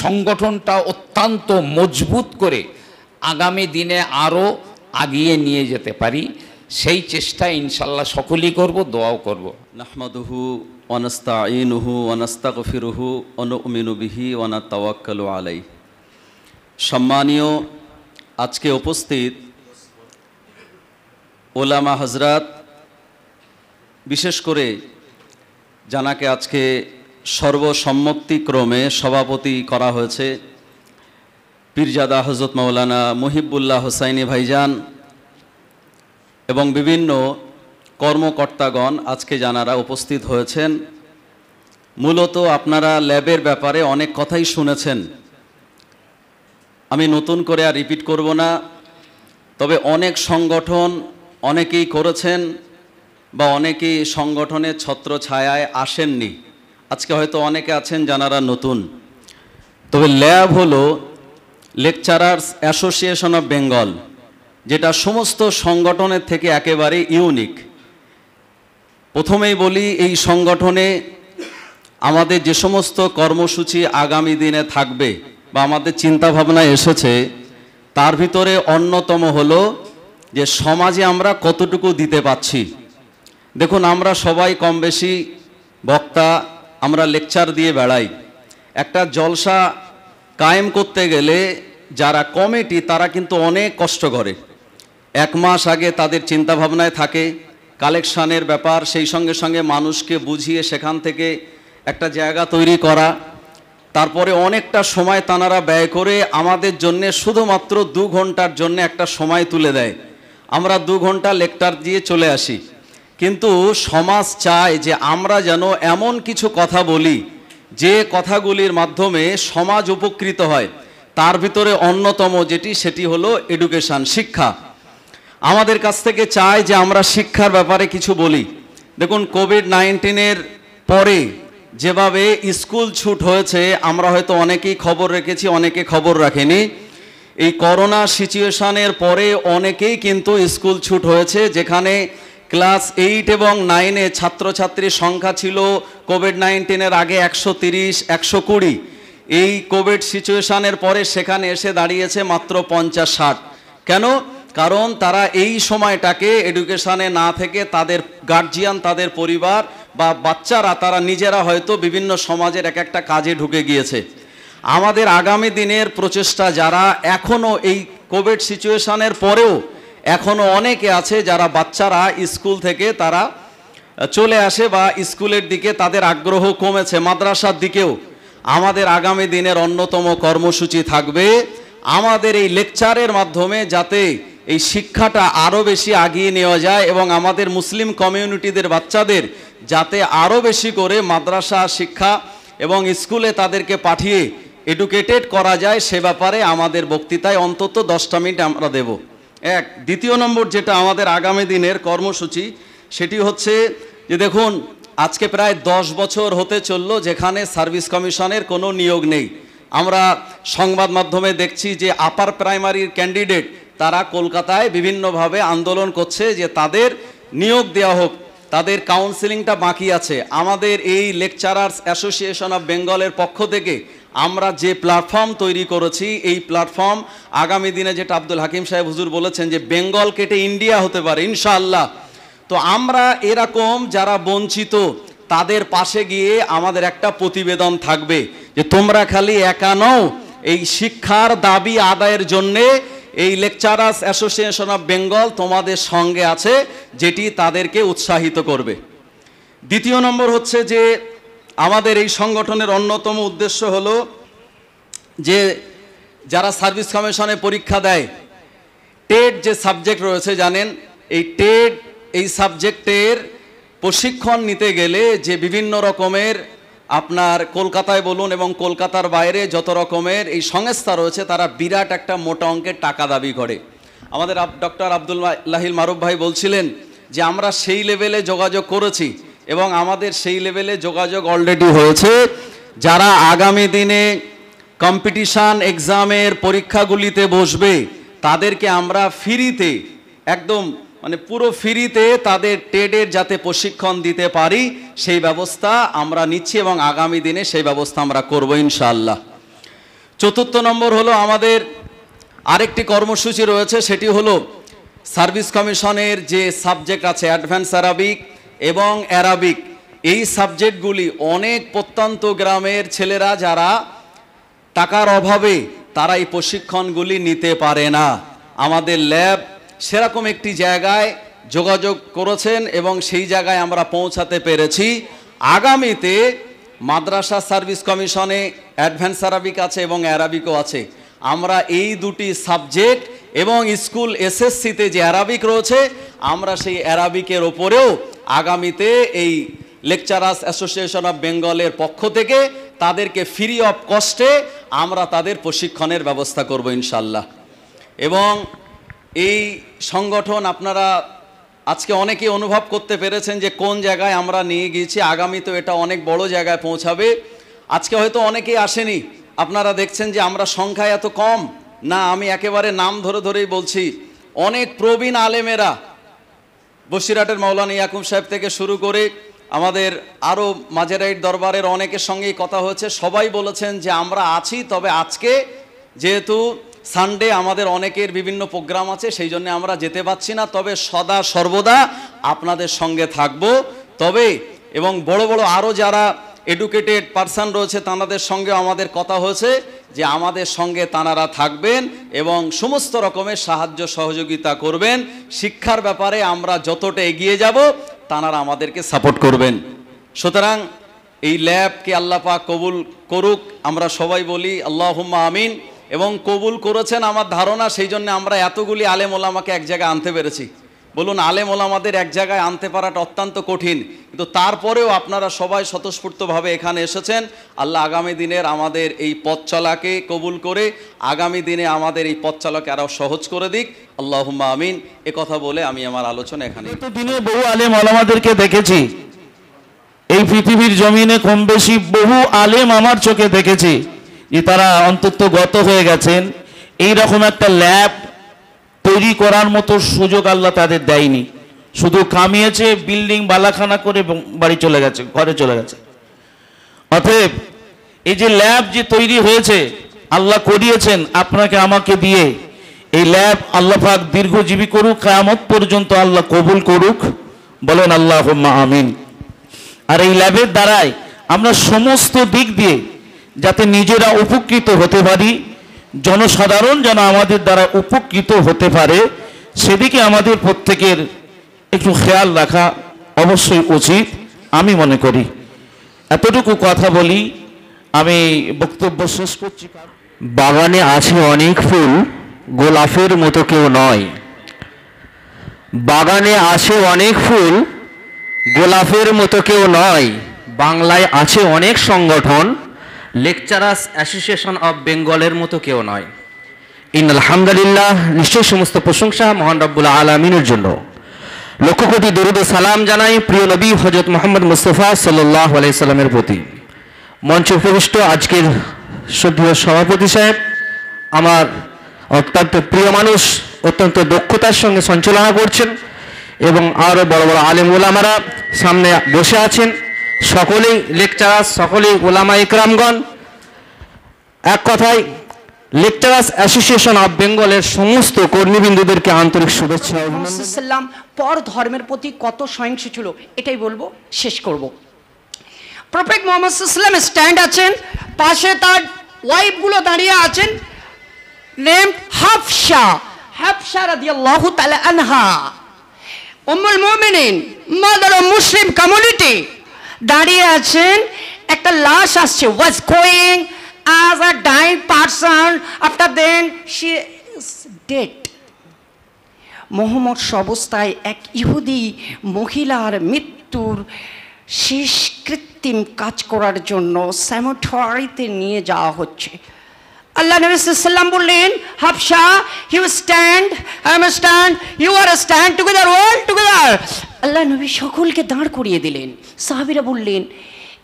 সংগঠনটা অত্যন্ত মজবুত করে আগামী দিনে আরও আগিয়ে নিয়ে যেতে পারি, সেই চেষ্টা ইনশাআল্লাহ সকলেই করব, দোয়াও করব। নাহমাদুহু ওয়া নাস্তাঈনুহু ওয়া নাস্তাগফিরুহু ওয়া নু'মিনু বিহি ওয়া নাতাওয়াক্কালু আলাইহি। সম্মানীয় আজকে উপস্থিত ওলামা হজরত, বিশেষ করে জানাকে আজকে সর্বসম্মতিক্রমে সভাপতি করা হয়েছে পীরজাদা হজরত মাওলানা মুহিবুল্লাহ হোসাইনি ভাইজান এবং বিভিন্ন কর্মকর্তাগণ আজকে জানারা উপস্থিত হয়েছেন। মূলত আপনারা ল্যাবের ব্যাপারে অনেক কথাই শুনেছেন, আমি নতুন করে আর রিপিট করব না। তবে অনেক সংগঠন অনেকেই করেছেন বা অনেকেই সংগঠনের ছত্রছায়ায় আসেননি। আজকে হয়তো অনেকে আছেন যারা নতুন। তবে ল্যাব হলো লেকচারার্স অ্যাসোসিয়েশন অফ বেঙ্গল, যেটা সমস্ত সংগঠনের থেকে একেবারে ইউনিক। প্রথমেই বলি, এই সংগঠনে আমাদের যে সমস্ত কর্মসূচি আগামী দিনে থাকবে বা আমাদের চিন্তাভাবনায় এসেছে, তার ভিতরে অন্যতম হলো যে সমাজে আমরা কতটুকু দিতে পাচ্ছি। দেখুন, আমরা সবাই কম বেশি বক্তা, আমরা লেকচার দিয়ে বেড়াই। একটা জলসা কায়েম করতে গেলে যারা কমিটি তারা কিন্তু অনেক কষ্ট করে। 1 মাস আগে তাদের চিন্তাভাবনায় থাকে কালেকশানের ব্যাপার, সেই সঙ্গে সঙ্গে মানুষকে বুঝিয়ে সেখান থেকে একটা জায়গা তৈরি করা, তারপরে অনেকটা সময় তানারা ব্যয় করে আমাদের জন্যে শুধুমাত্র 2 ঘন্টার জন্য একটা সময় তুলে দেয়। আমরা 2 ঘন্টা লেকচার দিয়ে চলে আসি। কিন্তু সমাজ চায় যে আমরা যেন এমন কিছু কথা বলি যে কথাগুলির মাধ্যমে সমাজ উপকৃত হয়। তার ভিতরে অন্যতম সেটি হলো এডুকেশন, শিক্ষা। আমাদের কাছ থেকে চায় যে আমরা শিক্ষার ব্যাপারে কিছু বলি। দেখুন, কোভিড-19-এর পরে যেভাবে স্কুল ছুট হয়েছে, আমরা হয়তো অনেকেই খবর রেখেছি, অনেকে খবর রাখেনি। এই করোনা সিচুয়েশনের পরে অনেকেই কিন্তু স্কুল ছুট হয়েছে, যেখানে ক্লাস 8 এবং 9-এ ছাত্রছাত্রীর সংখ্যা ছিল কোভিড-19-এর আগে 130, 120। এই কোভিড সিচুয়েশনের পরে সেখানে এসে দাঁড়িয়েছে মাত্র 50-60। কেন? কারণ তারা এই সময়টাকে এডুকেশনে না থেকে তাদের গার্জিয়ান, তাদের পরিবার বা বাচ্চারা তারা নিজেরা হয়তো বিভিন্ন সমাজের এক একটা কাজে ঢুকে গিয়েছে। আমাদের আগামী দিনের প্রচেষ্টা, যারা এখনও এই কোভিড সিচুয়েশনের পরেও এখনও অনেকে আছে যারা বাচ্চারা স্কুল থেকে তারা চলে আসে বা স্কুলের দিকে তাদের আগ্রহ কমেছে, মাদ্রাসার দিকেও। আমাদের আগামী দিনের অন্যতম কর্মসূচি থাকবে আমাদের এই লেকচারের মাধ্যমে যাতে এই শিক্ষাটা আরও বেশি আগিয়ে নেওয়া যায় এবং আমাদের মুসলিম কমিউনিটিদের বাচ্চাদের যাতে আরও বেশি করে মাদ্রাসা শিক্ষা এবং স্কুলে তাদেরকে পাঠিয়ে এডুকেটেড করা যায়, সে ব্যাপারে আমাদের বক্তৃতায় অন্তত 10টা মিনিট আমরা দেব। দ্বিতীয় নম্বর যেটা আমাদের আগামী দিনের কর্মসূচি, সেটি হচ্ছে যে দেখুন, আজকে প্রায় 10 বছর হতে চললো যেখানে সার্ভিস কমিশনের কোনো নিয়োগ নেই। আমরা সংবাদ মাধ্যমে দেখছি যে আপার প্রাইমারির ক্যান্ডিডেট তারা কলকাতায় বিভিন্নভাবে আন্দোলন করছে যে তাদের নিয়োগ দেওয়া হোক, তাদের কাউন্সিলিংটা বাকি আছে। আমাদের এই লেকচারার্স অ্যাসোসিয়েশন অফ বেঙ্গলের পক্ষ থেকে আমরা যে প্ল্যাটফর্ম তৈরি করেছি, এই প্ল্যাটফর্ম আগামী দিনে, যেটা আব্দুল হাকিম সাহেব হুজুর বলেছেন যে বেঙ্গল কেটে ইন্ডিয়া হতে পারে ইনশাআল্লাহ। তো আমরা এরকম যারা বঞ্চিত তাদের পাশে গিয়ে আমাদের একটা প্রতিবেদন থাকবে যে তোমরা খালি একা নও, এই শিক্ষার দাবি আদায়ের জন্যে এই লেকচারার্স অ্যাসোসিয়েশন অফ বেঙ্গল তোমাদের সঙ্গে আছে, যেটি তাদেরকে উৎসাহিত করবে। দ্বিতীয় নম্বর হচ্ছে যে আমাদের এই সংগঠনের অন্যতম উদ্দেশ্য হলো যে যারা সার্ভিস কমিশনে পরীক্ষা দেয়, টেট যে সাবজেক্ট রয়েছে জানেন, এই টেট এই সাবজেক্টের প্রশিক্ষণ নিতে গেলে যে বিভিন্ন রকমের আপনার কলকাতায় বলুন এবং কলকাতার বাইরে যত রকমের এই সংস্থা রয়েছে, তারা বিরাট একটা মোটা অঙ্কের টাকা দাবি করে। আমাদের ডক্টর আব্দুল্লাহিল মারুফ ভাই বলছিলেন যে আমরা সেই লেভেলে যোগাযোগ করেছি এবং আমাদের সেই লেভেলে যোগাযোগ অলরেডি হয়েছে। যারা আগামী দিনে কম্পিটিশান এক্সামের পরীক্ষাগুলিতে বসবে তাদেরকে আমরা ফ্রিতে, একদম মানে পুরো ফ্রিতে তাদের টেডের যাতে প্রশিক্ষণ দিতে পারি সেই ব্যবস্থা আমরা নিচ্ছি এবং আগামী দিনে সেই ব্যবস্থা আমরা করব ইনশাআল্লাহ। চতুর্থ নম্বর হলো আমাদের আরেকটি কর্মসূচি রয়েছে, সেটি হলো সার্ভিস কমিশনের যে সাবজেক্ট আছে অ্যাডভান্স অ্যারাবিক এবং অ্যারাবিক, এই সাবজেক্টগুলি অনেক প্রত্যন্ত গ্রামের ছেলেরা যারা টাকার অভাবে তারা এই প্রশিক্ষণগুলি নিতে পারে না, আমাদের ল্যাব সেরকম একটি জায়গায় যোগাযোগ করেছেন এবং সেই জায়গায় আমরা পৌঁছাতে পেরেছি। আগামীতে মাদ্রাসা সার্ভিস কমিশনে অ্যাডভান্স আরাবিক আছে এবং অ্যারাবিকও আছে। আমরা এই দুটি সাবজেক্ট এবং স্কুল এসএসসিতে যে অ্যারাবিক রয়েছে, আমরা সেই অ্যারাবিকের ওপরেও আগামীতে এই লেকচারার্স অ্যাসোসিয়েশন অফ বেঙ্গলের পক্ষ থেকে তাদেরকে ফ্রি অফ কস্টে আমরা তাদের প্রশিক্ষণের ব্যবস্থা করব ইনশাল্লাহ। এবং এই সংগঠন আপনারা আজকে অনেকেই অনুভব করতে পেরেছেন যে কোন জায়গায় আমরা নিয়ে গিয়েছি। আগামীতে এটা অনেক বড় জায়গায় পৌঁছাবে। আজকে হয়তো অনেকেই আসেনি, আপনারা দেখছেন যে আমরা সংখ্যায় এত কম না, আমি একেবারে নাম ধরে ধরেই বলছি। অনেক প্রবীণ আলেমেরা, বসিরহাটের মাওলানা ইয়াকুব সাহেব থেকে শুরু করে আমাদের আরও মাঝেরাইট দরবারের অনেকের সঙ্গেই কথা হয়েছে, সবাই বলেছেন যে আমরা আছি, তবে আজকে যেহেতু সানডে আমাদের অনেকের বিভিন্ন প্রোগ্রাম আছে সেই জন্য আমরা যেতে পারছি না, তবে সদা সর্বদা আপনাদের সঙ্গে থাকব। তবে এবং বড় বড় আরও যারা এডুকেটেড পারসন রয়েছে তাঁদের সঙ্গে আমাদের কথা হয়েছে যে আমাদের সঙ্গে তাঁরা থাকবেন এবং সমস্ত রকমের সাহায্য সহযোগিতা করবেন। শিক্ষার ব্যাপারে আমরা যতটা এগিয়ে যাব তাঁরা আমাদেরকে সাপোর্ট করবেন। সুতরাং এই ল্যাবকে আল্লাহ পাক কবুল করুক, আমরা সবাই বলি আল্লাহুম্মা আমিন। এবং কবুল করেছেন আমার ধারণা, সেই জন্য আমরা এতগুলি আলেম ওলামাকে এক জায়গায় আনতে পেরেছি। বলুন, আলেম ওলামাদের এক জায়গায় আনতে পারাটা অত্যন্ত কঠিন, কিন্তু তারপরেও আপনারা সবাই স্বতঃস্ফূর্তভাবে এখানে এসেছেন। আল্লাহ আগামী দিনের আমাদের এই পথ চলাকে কবুল করে আগামী দিনে আমাদের এই পথ চলাকে আরও সহজ করে দিক। আল্লাহুম্মা আমিন। এ কথা বলে আমি আমার আলোচনা এখানে। দিনে বহু আলেম ওলামাদেরকে দেখেছি এই পৃথিবীর জমিনে, কম বেশি বহু আলেম আমার চোখে দেখেছি যে তারা অন্তত গত হয়ে গেছেন। এই রকম একটা ল্যাব তৈরি করার মতো সুযোগ আল্লাহ তাদের দেয়নি, শুধু কামিয়েছে, বিল্ডিং বালাখানা করে বাড়ি চলে গেছে, ঘরে চলে গেছে। অতএব এই যে ল্যাব যে তৈরি হয়েছে আল্লাহ করিয়েছেন আপনাকে আমাকে দিয়ে, এই ল্যাব আল্লাহ পাক দীর্ঘজীবী করুক, কিয়ামত পর্যন্ত আল্লাহ কবুল করুক, বলেন আল্লাহুম্মা আমিন। আর এই ল্যাবের দ্বারাই আমরা সমস্ত দিক দিয়ে যাতে নিজেরা উপকৃত হতে পারি, জনসাধারণ যেন আমাদের দ্বারা উপকৃত হতে পারে, সেদিকে আমাদের প্রত্যেকের একটু খেয়াল রাখা অবশ্যই উচিত আমি মনে করি। এতটুকু কথা বলি, আমি বক্তব্য শেষ করছি। বাগানে আছে অনেক ফুল, গোলাপের মতো কেউ নয়। বাগানে আছে অনেক ফুল, গোলাপের মতো কেউ নয়। বাংলায় আছে অনেক সংগঠন, লেকচারার্স অ্যাসোসিয়েশন অফ বেঙ্গলের মতো কেউ নয়। আলহামদুলিল্লাহ, নিশ্চয় সমস্ত প্রশংসা মহান রব্বুল আলামিনের জন্য। লক্ষ কোটি দরুদ ও সালাম জানাই প্রিয় নবী হযরত মুহাম্মদ মুস্তাফা সাল্লাল্লাহু আলাইহি সাল্লামের প্রতি। মঞ্চে উপবিষ্ট আজকের শ্রদ্ধেয় সভাপতি সাহেব, আমার অত্যন্ত প্রিয় মানুষ, অত্যন্ত দক্ষতার সঙ্গে সঞ্চালনা করছেন, এবং আরও বড় বড় আলেম ওলামারা সামনে বসে আছেন, সকলেই লেকচারার্স, সকলেই ওলামা ইকরামগণ। এক কথায় লেকচারার্স অ্যাসোসিয়েশন অফ বেঙ্গলের সমস্ত কর্মীবৃন্দদেরকে আন্তরিক শুভেচ্ছা ও অভিনন্দন। পর ধর্মের প্রতি কত সহিংস ছিল এটাই বলবো, শেষ করব। প্রফেট মুহাম্মদ সাল্লাল্লাহু আলাইহি স্ট্যান্ড আছেন, পাশে তার ওয়াইফগুলো দাঁড়িয়ে আছেন, নেম হাফসা, হাফসা রাদিয়াল্লাহু তাআলা আনহা, উম্মুল মুমিনিন, মাদার অফ মুসলিম কমিউনিটি দাঁড়িয়ে আছেন। একটা লাশ আসছে, was going as a dying person, after then she is dead. Mohammad অবস্থায় এক ইহুদি মহিলার মৃত্যুর শেষ কৃত্রিম কাজ করার জন্য সেমেটারিতে নিয়ে যাওয়া হচ্ছে। আল্লাহ নবী সাল্লাল্লাহু বললেন, Hafsa, you stand, I am stand, you are stand together, all together. Allah নবী সকলকে দাঁড় করিয়ে দিলেন। সাহাবীরা বললেন,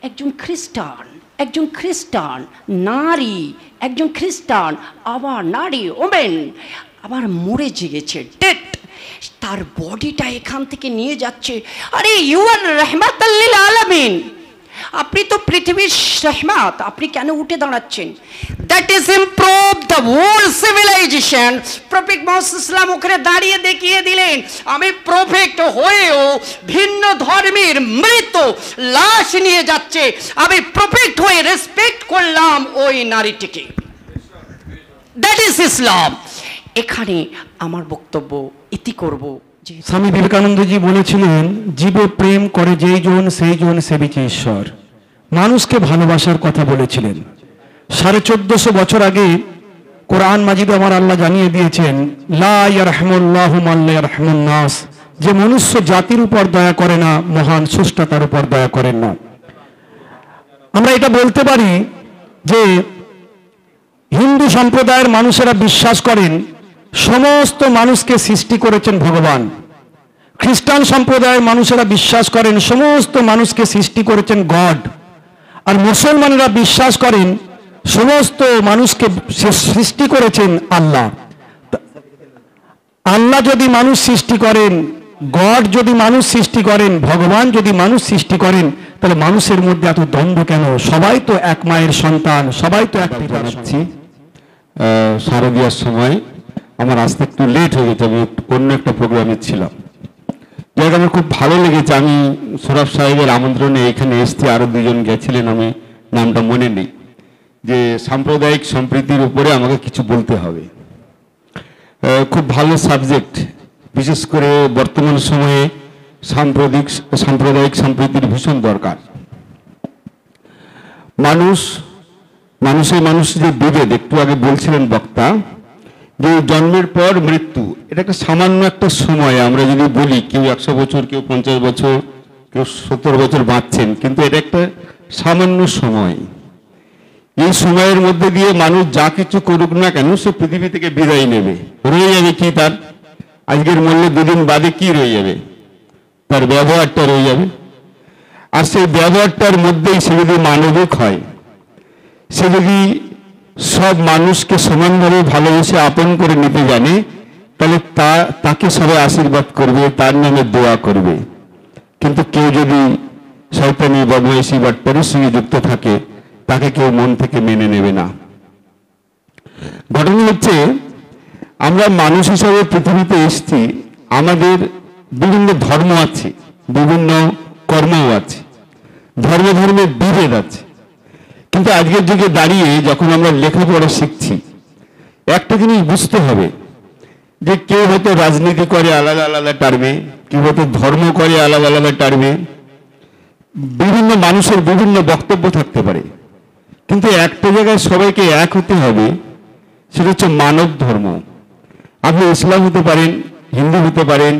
একজন খ্রিস্টান, একজন খ্রিস্টান নারী, একজন খ্রিস্টান আবার নারী, ওমেন, আবার মরে জেগেছে, ডেড। তার বডিটা এখান থেকে নিয়ে যাচ্ছে। আরে ইউ আর রাহমাতাল লিল আলামিন, আপনি তো পৃথিবীর রহমত, আপনি কেন উঠে দাঁড়াচ্ছেন? That is improve the whole civilisation. Prophet Muhammad সাল্লাল্লাহু ওখানে দাঁড়িয়ে দেখিয়ে দিলেন, আমি প্রফেক্ট হয়েও ভিন্ন ধর্মের মৃত লাশ নিয়ে যাচ্ছে, আমি প্রফেক্ট হয়ে রেসপেক্ট করলাম ওই নারীটিকে। দ্যাট ইজ ইসলাম। এখানে আমার বক্তব্য ইতি করব। যে স্বামী বিবেকানন্দজি বলেছিলেন, জীবে প্রেম করে যেই জন সেই জন সেবিছে ঈশ্বর। মানুষকে ভালোবাসার কথা বলেছিলেন। 1450 বছর আগে কোরআন মাজিদে আমার আল্লাহ জানিয়ে দিয়েছেন, লা ইয়ারহামুল্লাহু মান লা ইয়ারহামুন নাস, যে মনুষ্য জাতির উপর দয়া করে না, মহান স্রষ্টা তার উপর দয়া করেন না। আমরা এটা বলতে পারি যে হিন্দু সম্প্রদায়ের মানুষেরা বিশ্বাস করেন সমস্ত মানুষকে সৃষ্টি করেছেন ভগবান। খ্রিস্টান সম্প্রদায়ের মানুষেরা বিশ্বাস করেন সমস্ত মানুষকে সৃষ্টি করেছেন গড। আর মুসলমানেরা বিশ্বাস করেন সমস্ত মানুষকে সৃষ্টি করেছেন আল্লাহ। আল্লাহ যদি মানুষ সৃষ্টি করেন, গড যদি মানুষ সৃষ্টি করেন, ভগবান যদি মানুষ সৃষ্টি করেন, তাহলে মানুষের মধ্যে এত দ্বন্দ্ব কেন? সবাই তো এক মায়ের সন্তান, সবাই তো এক পিতার সন্তান। শারদীয়ার সময় আমার আসতে একটু লেট হয়ে গেছে, আমি অন্য একটা প্রোগ্রামে ছিলাম। যাই আমার খুব ভালো লেগেছে, আমি সৌরভ সাহেবের আমন্ত্রণে এখানে এসছি, আরো দুজন গেছিলেন, আমি নামটা মনে নেই, যে সাম্প্রদায়িক সম্প্রীতির উপরে আমাকে কিছু বলতে হবে। খুব ভালো সাবজেক্ট, বিশেষ করে বর্তমান সময়ে সাম্প্রদায়িক সম্প্রীতির ভীষণ দরকার। মানুষের যে বিভেদ, একটু আগে বলছিলেন বক্তা, যে জন্মের পর মৃত্যু, এটা একটা সামান্য একটা সময়। আমরা যদি বলি কেউ 100 বছর, কেউ 50 বছর, কেউ 70 বছর বাঁচছেন, কিন্তু এটা একটা সামান্য সময়। এই সময়ের মধ্যে দিয়ে মানুষ যা কিছু করুক না কেন, সে পৃথিবী থেকে বিদায় নেবে। রয়ে যাবে কি তার? আজকের মূল্যে 2 দিন বাদে কি রয়ে যাবে? তার ব্যবহারটা রয়ে যাবে। আর সেই ব্যবহারটার মধ্যেই সে যদি মানবিক হয়, সে যদি সব মানুষকে সমানভাবে ভালোবেসে আপন করে নিতে জানে, তাহলে তাকে সবাই আশীর্বাদ করবে, তার নামে দোয়া করবে। কিন্তু কেউ যদি শয়তানি বদমাইশি বাটপারের সঙ্গে যুক্ত থাকে, তাকে কেউ মন থেকে মেনে নেবে না। ঘটনা হচ্ছে, আমরা মানুষ হিসাবে পৃথিবীতে এসেছি, আমাদের বিভিন্ন ধর্ম আছে, বিভিন্ন কর্মও আছে, ধর্মে বিভেদ আছে। কিন্তু আজকের যুগে দাঁড়িয়ে যখন আমরা লেখাপড়া শিখছি, একটা জিনিস বুঝতে হবে, যে কেউ হয়তো রাজনীতি করে আলাদা আলাদা টার্মে, কেউ হয়তো ধর্ম করে আলাদা আলাদা টার্মে, বিভিন্ন মানুষের বিভিন্ন বক্তব্য থাকতে পারে, কিন্তু একটা জায়গায় সবাইকে এক হতে হবে, সেটা হচ্ছে মানব ধর্ম। আপনি ইসলাম হতে পারেন, হিন্দু হতে পারেন,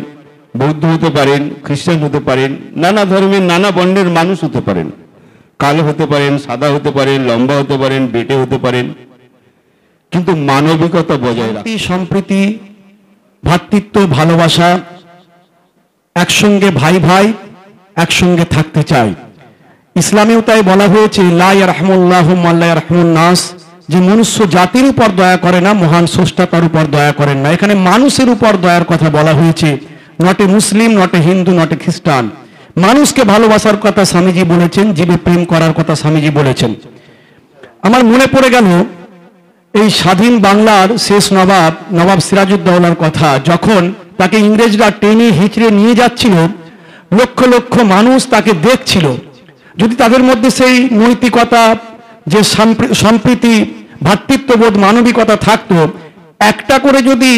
বৌদ্ধ হতে পারেন, খ্রিস্টান হতে পারেন, নানা ধর্মের নানা বর্ণের মানুষ হতে পারেন, কালো হতে পারেন, সাদা হতে পারেন, লম্বা হতে পারেন, বেটে হতে পারেন, কিন্তু মানবিকতা বজায় রাখা, সম্প্রীতি, ভ্রাতৃত্ব, ভালোবাসা, একসঙ্গে ভাই ভাই একসঙ্গে থাকতে চাই। ইসলামেও তাই বলা হয়েছে, লা ইয়ারহামুল্লাহু মান লা ইয়ারহামুন নাস, যে মনুষ্য জাতির উপর দয়া করে না, মহান স্রষ্টা তার উপর দয়া করেন না। এখানে মানুষের উপর দয়ার কথা বলা হয়েছে, not a Muslim, not a Hindu, not a খ্রিস্টান। মানুষকে ভালোবাসার কথা স্বামীজি বলেছেন, জীবে প্রেম করার কথা স্বামীজি বলেছেন। আমার মনে পড়ে গেল এই স্বাধীন বাংলার শেষ নবাব সিরাজউদ্দৌলার কথা। যখন তাকে ইংরেজরা টেনে হিঁচড়ে নিয়ে যাচ্ছিল, লক্ষ লক্ষ মানুষ তাকে দেখছিল। যদি তাদের মধ্যে সেই নৈতিকতা, যে সম্প্রীতি, ভ্রাতৃত্ববোধ, মানবিকতা থাকতো, একটা করে যদি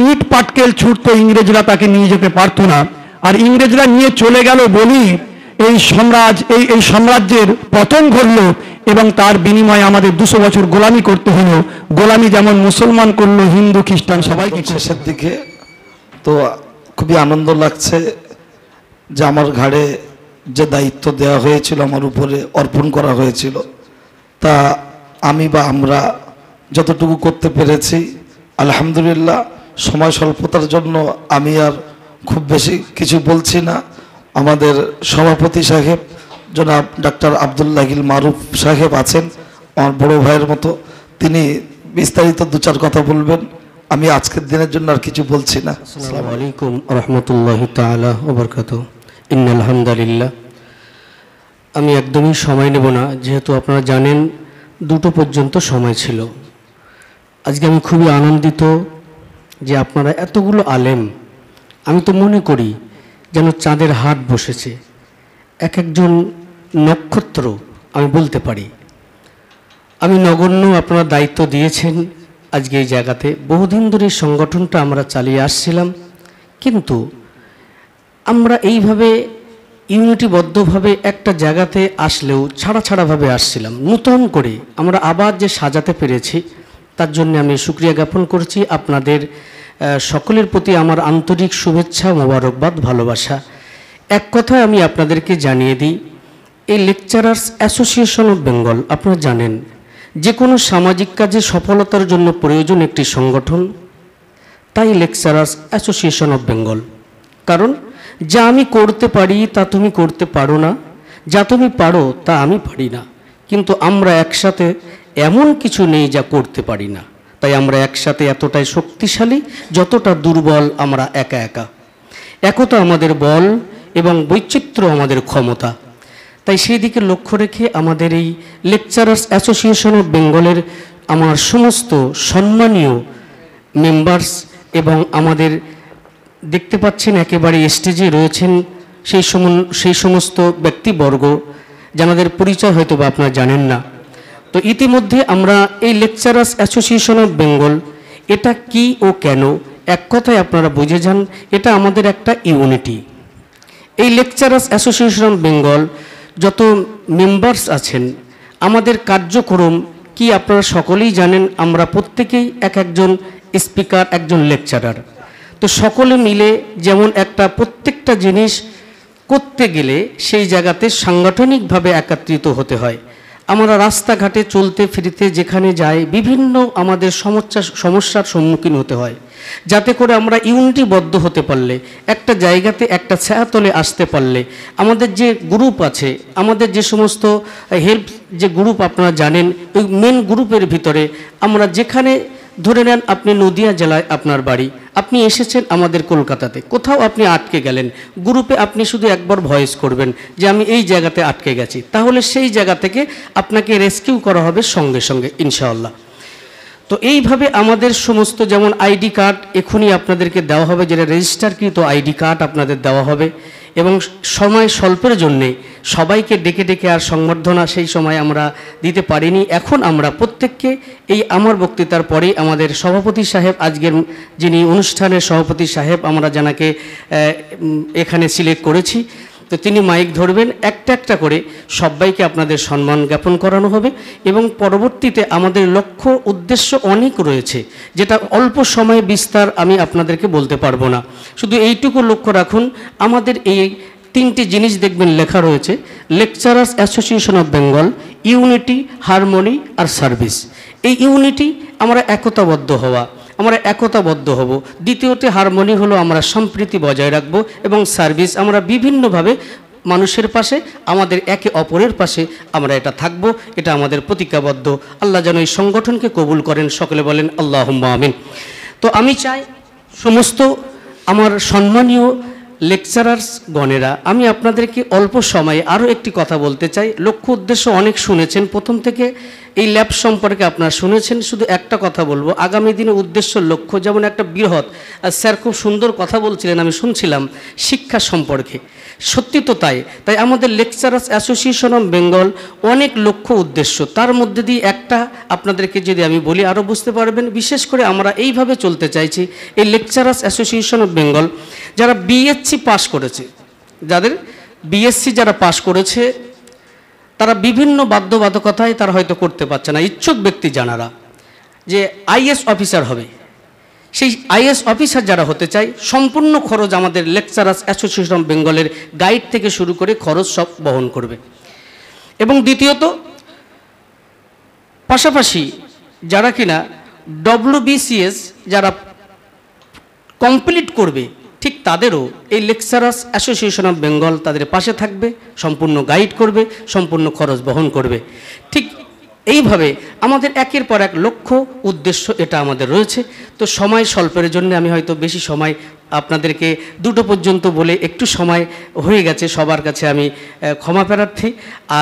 ইট পাটকেল ছুটতো, ইংরেজরা তাকে নিয়ে যেতে পারতো না। আর ইংরেজরা নিয়ে চলে গেল বলি এই সাম্রাজ্যের পতন ঘটল, এবং তার বিনিময়ে আমাদের 200 বছর গোলামি করতে হলো। গোলামি যেমন মুসলমান করলো, হিন্দু খ্রিস্টান সবাইকে। শেষের দিকে তো খুবই আনন্দ লাগছে যে আমার ঘাড়ে যে দায়িত্ব দেওয়া হয়েছিল, আমার উপরে অর্পণ করা হয়েছিল, তা আমি বা আমরা যতটুকু করতে পেরেছি আলহামদুলিল্লাহ। সময় স্বল্পতার জন্য আমি আর খুব বেশি কিছু বলছি না। আমাদের সভাপতি সাহেব জনাব ডাক্তার আব্দুল্লাহিল মারুফ সাহেব আছেন, আমার বড় ভাইয়ের মতো, তিনি বিস্তারিত 2-4 কথা বলবেন। আমি আজকের দিনের জন্য আর কিছু বলছি না। আসসালামু আলাইকুম রাহমাতুল্লাহি তাআলা ওয়া বারাকাতুহু। ইন্নাল হামদুলিল্লাহ। আমি একদমই সময় নেব না, যেহেতু আপনারা জানেন 2টো পর্যন্ত সময় ছিল। আজকে আমি খুবই আনন্দিত যে আপনারা এতগুলো আলেম, আমি তো মনে করি যেন চাঁদের হাট বসেছে, এক একজন নক্ষত্র আমি বলতে পারি। আমি নগণ্য আপনারা দায়িত্ব দিয়েছেন, আজকে এই জায়গাতে। বহুদিন ধরে এই সংগঠনটা আমরা চালিয়ে আসছিলাম, কিন্তু আমরা এইভাবে ইউনিটিবদ্ধভাবে একটা জায়গাতে আসলেও ছাড়া ছাড়াভাবে আসছিলাম। নূতন করে আমরা আবার যে সাজাতে পেরেছি, তার জন্য আমি শুকরিয়া জ্ঞাপন করছি। আপনাদের সকলের প্রতি আমার আন্তরিক শুভেচ্ছা, মোবারকবাদ, ভালোবাসা। এক কথায় আমি আপনাদেরকে জানিয়ে দিই, এই লেকচারার্স অ্যাসোসিয়েশন অফ বেঙ্গল, আপনারা জানেন যে কোনো সামাজিক কাজে সফলতার জন্য প্রয়োজন একটি সংগঠন, তাই লেকচারার্স অ্যাসোসিয়েশন অফ বেঙ্গল। কারণ যা আমি করতে পারি তা তুমি করতে পারো না, যা তুমি পারো তা আমি পারি না, কিন্তু আমরা একসাথে এমন কিছু নেই যা করতে পারি না। তাই আমরা একসাথে এতটাই শক্তিশালী যতটা দুর্বল আমরা একা একা। একতা আমাদের বল এবং বৈচিত্র্য আমাদের ক্ষমতা। তাই সেই দিকে লক্ষ্য রেখে আমাদের এই লেকচারার্স অ্যাসোসিয়েশন অফ বেঙ্গলের আমার সমস্ত সম্মানীয় মেম্বার্স এবং আমাদের দেখতে পাচ্ছেন একেবারে স্টেজে রয়েছেন সেই সমস্ত ব্যক্তিবর্গ যাদের পরিচয় হয়তো বা আপনারা জানেন না। তো ইতিমধ্যে আমরা এই লেকচারার্স অ্যাসোসিয়েশন অফ বেঙ্গল এটা কি ও কেন, এক কথায় আপনারা বুঝে যান, এটা আমাদের একটা ইউনিটি। এই লেকচারার্স অ্যাসোসিয়েশন অফ বেঙ্গল যত মেম্বার্স আছেন, আমাদের কার্যক্রম কি আপনারা সকলেই জানেন। আমরা প্রত্যেকেই একজন স্পিকার, একজন লেকচারার। তো সকলে মিলে যেমন একটা প্রত্যেকটা জিনিস করতে গেলে সেই জায়গাতে সাংগঠনিকভাবে একত্রিত হতে হয়। আমরা রাস্তাঘাটে চলতে ফিরতে যেখানে যাই বিভিন্ন আমাদের সমস্যার সম্মুখীন হতে হয়, যাতে করে আমরা ইউনিটিবদ্ধ হতে পারলে, একটা জায়গাতে একটা ছায়াতলে আসতে পারলে, আমাদের যে গ্রুপ আছে, আমাদের যে সমস্ত হেল্প যে গ্রুপ আপনারা জানেন, ওই মেন গ্রুপের ভিতরে আমরা যেখানে ধরে নেন আপনি নদিয়া জেলায় আপনার বাড়ি, আপনি এসেছেন আমাদের কলকাতাতে, কোথাও আপনি আটকে গেলেন, গ্রুপে আপনি শুধু একবার ভয়েস করবেন যে আমি এই জায়গাতে আটকে গেছি, তাহলে সেই জায়গা থেকে আপনাকে রেস্কিউ করা হবে সঙ্গে সঙ্গে ইনশাআল্লাহ। তো এইভাবে আমাদের সমস্ত যেমন আইডি কার্ড এখনই আপনাদেরকে দেওয়া হবে, যেটা রেজিস্টারকৃত আইডি কার্ড আপনাদের দেওয়া হবে, এবং সময় স্বল্পের জন্যে সবাইকে ডেকে ডেকে আর সংবর্ধনা সেই সময় আমরা দিতে পারিনি। এখন আমরা প্রত্যেককে এই আমার বক্তৃতার পরে আমাদের সভাপতি সাহেব, আজকের যিনি অনুষ্ঠানের সভাপতি সাহেব, আমরা যাকে এখানে সিলেক্ট করেছি, তো তিনি মাইক ধরবেন, একটা একটা করে সবাইকে আপনাদের সম্মান জ্ঞাপন করানো হবে। এবং পরবর্তীতে আমাদের লক্ষ্য উদ্দেশ্য অনেক রয়েছে, যেটা অল্প সময়ে বিস্তার আমি আপনাদেরকে বলতে পারবো না। শুধু এইটুকু লক্ষ্য রাখুন, আমাদের এই তিনটি জিনিস দেখবেন লেখা রয়েছে, lecturers association of Bengal, unity, harmony আর সার্ভিস। এই ইউনিটি আমরা একতাবদ্ধ হওয়া, আমরা একতাবদ্ধ হব। দ্বিতীয়তে হারমোনি হলো আমরা সম্প্রীতি বজায় রাখবো, এবং সার্ভিস আমরা বিভিন্নভাবে মানুষের পাশে, আমাদের একে অপরের পাশে আমরা এটা থাকবো, এটা আমাদের প্রতিজ্ঞাবদ্ধ। আল্লাহ যেন এই সংগঠনকে কবুল করেন, সকলে বলেন আল্লাহুম্মা আমিন। তো আমি চাই সমস্ত আমার সম্মানীয় লেকচারার্স গণেরা, আমি আপনাদেরকে অল্প সময়ে আরও একটি কথা বলতে চাই। লক্ষ্য উদ্দেশ্য অনেক শুনেছেন, প্রথম থেকে এই ল্যাব সম্পর্কে আপনারা শুনেছেন। শুধু একটা কথা বলবো, আগামী দিনে উদ্দেশ্য লক্ষ্য যেমন একটা বৃহৎ, স্যার খুব সুন্দর কথা বলছিলেন, আমি শুনছিলাম শিক্ষা সম্পর্কে, সত্যি তো তাই। তাই আমাদের লেকচারার্স অ্যাসোসিয়েশন অফ বেঙ্গল অনেক লক্ষ্য উদ্দেশ্য, তার মধ্যে দিয়ে একটা আপনাদেরকে যদি আমি বলি আরও বুঝতে পারবেন। বিশেষ করে আমরা এইভাবে চলতে চাইছি, এই লেকচারার্স অ্যাসোসিয়েশন অফ বেঙ্গল যারা বিএসসি পাস করেছে, যাদের বিএসসি যারা পাস করেছে, তারা বিভিন্ন বাধ্যবাধকতায় তারা হয়তো করতে পারছে না। ইচ্ছুক ব্যক্তি যারা যে আইএস অফিসার হবে, সেই আইএস অফিসার যারা হতে চায়, সম্পূর্ণ খরচ আমাদের লেকচারার্স অ্যাসোসিয়েশন বেঙ্গলের গাইড থেকে শুরু করে খরচ সব বহন করবে। এবং দ্বিতীয়ত পাশাপাশি যারা কিনা WBCS যারা কমপ্লিট করবে, ঠিক তাদেরও এই লেকচারার্স অ্যাসোসিয়েশন অফ বেঙ্গল তাদের পাশে থাকবে, সম্পূর্ণ গাইড করবে, সম্পূর্ণ খরচ বহন করবে। ঠিক এইভাবে আমাদের একের পর এক লক্ষ্য উদ্দেশ্য এটা আমাদের রয়েছে। তো সময় স্বল্পের জন্য আমি হয়তো বেশি সময় আপনাদেরকে দুটো পর্যন্ত বলে একটু সময় হয়ে গেছে, সবার কাছে আমি ক্ষমা প্রার্থী,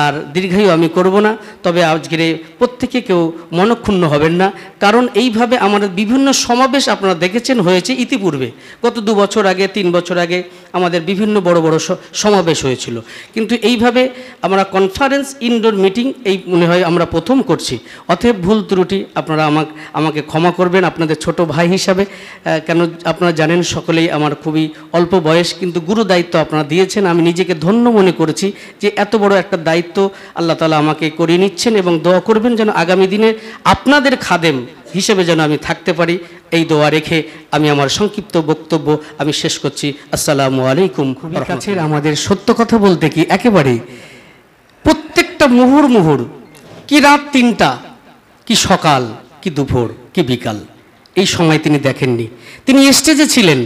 আর দীর্ঘায়ু আমি করব না। তবে আজকের প্রত্যেকে কেউ মনক্ষুণ্ণ হবেন না, কারণ এইভাবে আমাদের বিভিন্ন সমাবেশ আপনারা দেখেছেন হয়েছে ইতিপূর্বে, গত 2 বছর আগে, 3 বছর আগে আমাদের বিভিন্ন বড় বড় সমাবেশ হয়েছিল, কিন্তু এইভাবে আমরা কনফারেন্স ইনডোর মিটিং এই মনে হয় আমরা প্রথম করছি। অতএব ভুল ত্রুটি আপনারা আমাকে ক্ষমা করবেন আপনাদের ছোট ভাই হিসাবে। কেন আপনারা জানেন সকলেই আমার খুবই অল্প বয়স, কিন্তু গুরু দায়িত্ব আপনারা দিয়েছেন। আমি নিজেকে ধন্য মনে করেছি যে এত বড় একটা দায়িত্ব আল্লাহ তাআলা আমাকে করিয়ে নিচ্ছেন, এবং দোয়া করবেন যেন আগামী দিনে আপনাদের খাদেম হিসেবে যেন আমি থাকতে পারি। এই দোয়া রেখে আমি আমার সংক্ষিপ্ত বক্তব্য আমি শেষ করছি। আসসালামু আলাইকুম। খুবই কাছের আমাদের সত্য কথা বলতে কি একেবারে প্রত্যেকটা মুহুর কি রাত 3টা, কি সকাল, কি দুপুর, কি বিকাল, এই সময় তিনি দেখেননি। তিনি স্টেজে ছিলেন,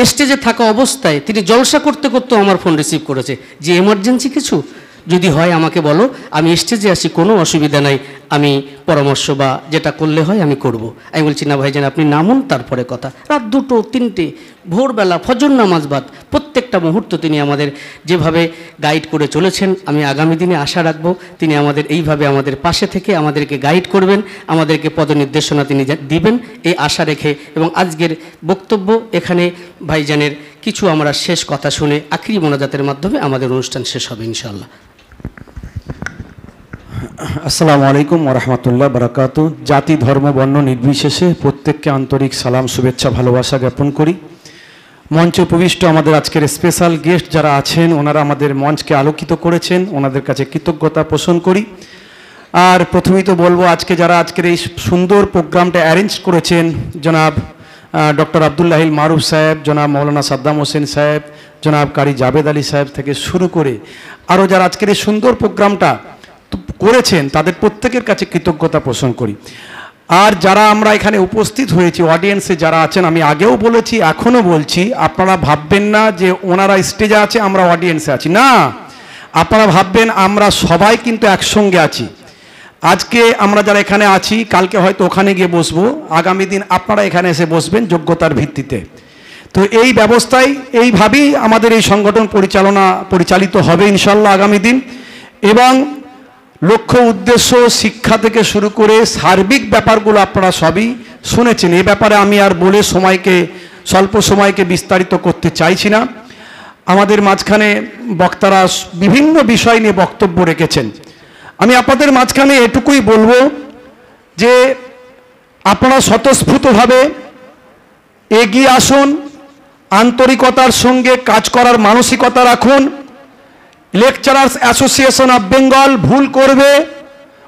স্টেজে থাকা অবস্থায় তিনি জলসা করতে করতেও আমার ফোন রিসিভ করেছে যে এমার্জেন্সি কিছু যদি হয় আমাকে বলো, আমি স্টেজে আসি, কোনো অসুবিধা নাই, আমি পরামর্শ বা যেটা করলে হয় আমি করব। আমি বলছি না ভাইজান আপনি নামুন, তারপরে কথা। রাত 2টো 3টে, ভোরবেলা, ফজর নামাজ বাদ, প্রত্যেকটা মুহূর্ত তিনি আমাদের যেভাবে গাইড করে চলেছেন, আমি আগামী দিনে আশা রাখবো তিনি আমাদের এইভাবে আমাদের পাশে থেকে আমাদেরকে গাইড করবেন, আমাদেরকে পদনির্দেশনা তিনি দিবেন, এই আশা রেখে এবং আজকের বক্তব্য এখানে ভাইজানের কিছু আমরা শেষ কথা শুনে আখিরি মোনাজাতের মাধ্যমে আমাদের অনুষ্ঠান শেষ হবে ইনশাআল্লাহ। আসসালামু আলাইকুম ওয়া রাহমাতুল্লাহি ওয়া বারাকাতুহু। জাতি ধর্ম বর্ণ নির্বিশেষে প্রত্যেককে আন্তরিক সালাম শুভেচ্ছা ভালোবাসা জ্ঞাপন করি। মঞ্চে উপবিষ্ট আমাদের আজকের স্পেশাল গেস্ট যারা আছেন ওনারা আমাদের মঞ্চকে আলোকিত করেছেন, ওনাদের কাছে কৃতজ্ঞতা পোষণ করি। আর প্রথমেই তো বলবো আজকে যারা আজকের এই সুন্দর প্রোগ্রামটা অ্যারেঞ্জ করেছেন, জনাব ডক্টর আব্দুল্লাহিল মারুফ সাহেব, জনাব মৌলানা সাদ্দাম হোসেন সাহেব, জনাব কারি জাবেদ আলী সাহেব থেকে শুরু করে আরও যারা আজকের এই সুন্দর প্রোগ্রামটা করেছেন তাদের প্রত্যেকের কাছে কৃতজ্ঞতা পোষণ করি। আর যারা আমরা এখানে উপস্থিত হয়েছি অডিয়েন্সে যারা আছেন, আমি আগেও বলেছি এখনও বলছি, আপনারা ভাববেন না যে ওনারা স্টেজে আছে আমরা অডিয়েন্সে আছি, না, আপনারা ভাববেন আমরা সবাই কিন্তু একসঙ্গে আছি। আজকে আমরা যারা এখানে আছি কালকে হয়তো ওখানে গিয়ে বসবো, আগামী দিন আপনারা এখানে এসে বসবেন যোগ্যতার ভিত্তিতে। তো এই ব্যবস্থায় এইভাবেই আমাদের এই সংগঠন পরিচালিত হবে ইনশাল্লাহ আগামী দিন। এবং লক্ষ্য উদ্দেশ্য শিক্ষা থেকে শুরু করে সার্বিক ব্যাপারগুলো আপনারা সবই শুনেছেন, এ ব্যাপারে আমি আর বলে স্বল্প সময়কে বিস্তারিত করতে চাইছি না। আমাদের মাঝখানে বক্তারা বিভিন্ন বিষয় নিয়ে বক্তব্য রেখেছেন। আমি আপনাদের মাঝখানে এটুকুই বলবো যে আপনারা স্বতঃস্ফূর্তভাবে এগিয়ে আসুন, আন্তরিকতার সঙ্গে কাজ করার মানসিকতা রাখুন। লেকচারার্স অ্যাসোসিয়েশন অফ বেঙ্গল ভুল করবে,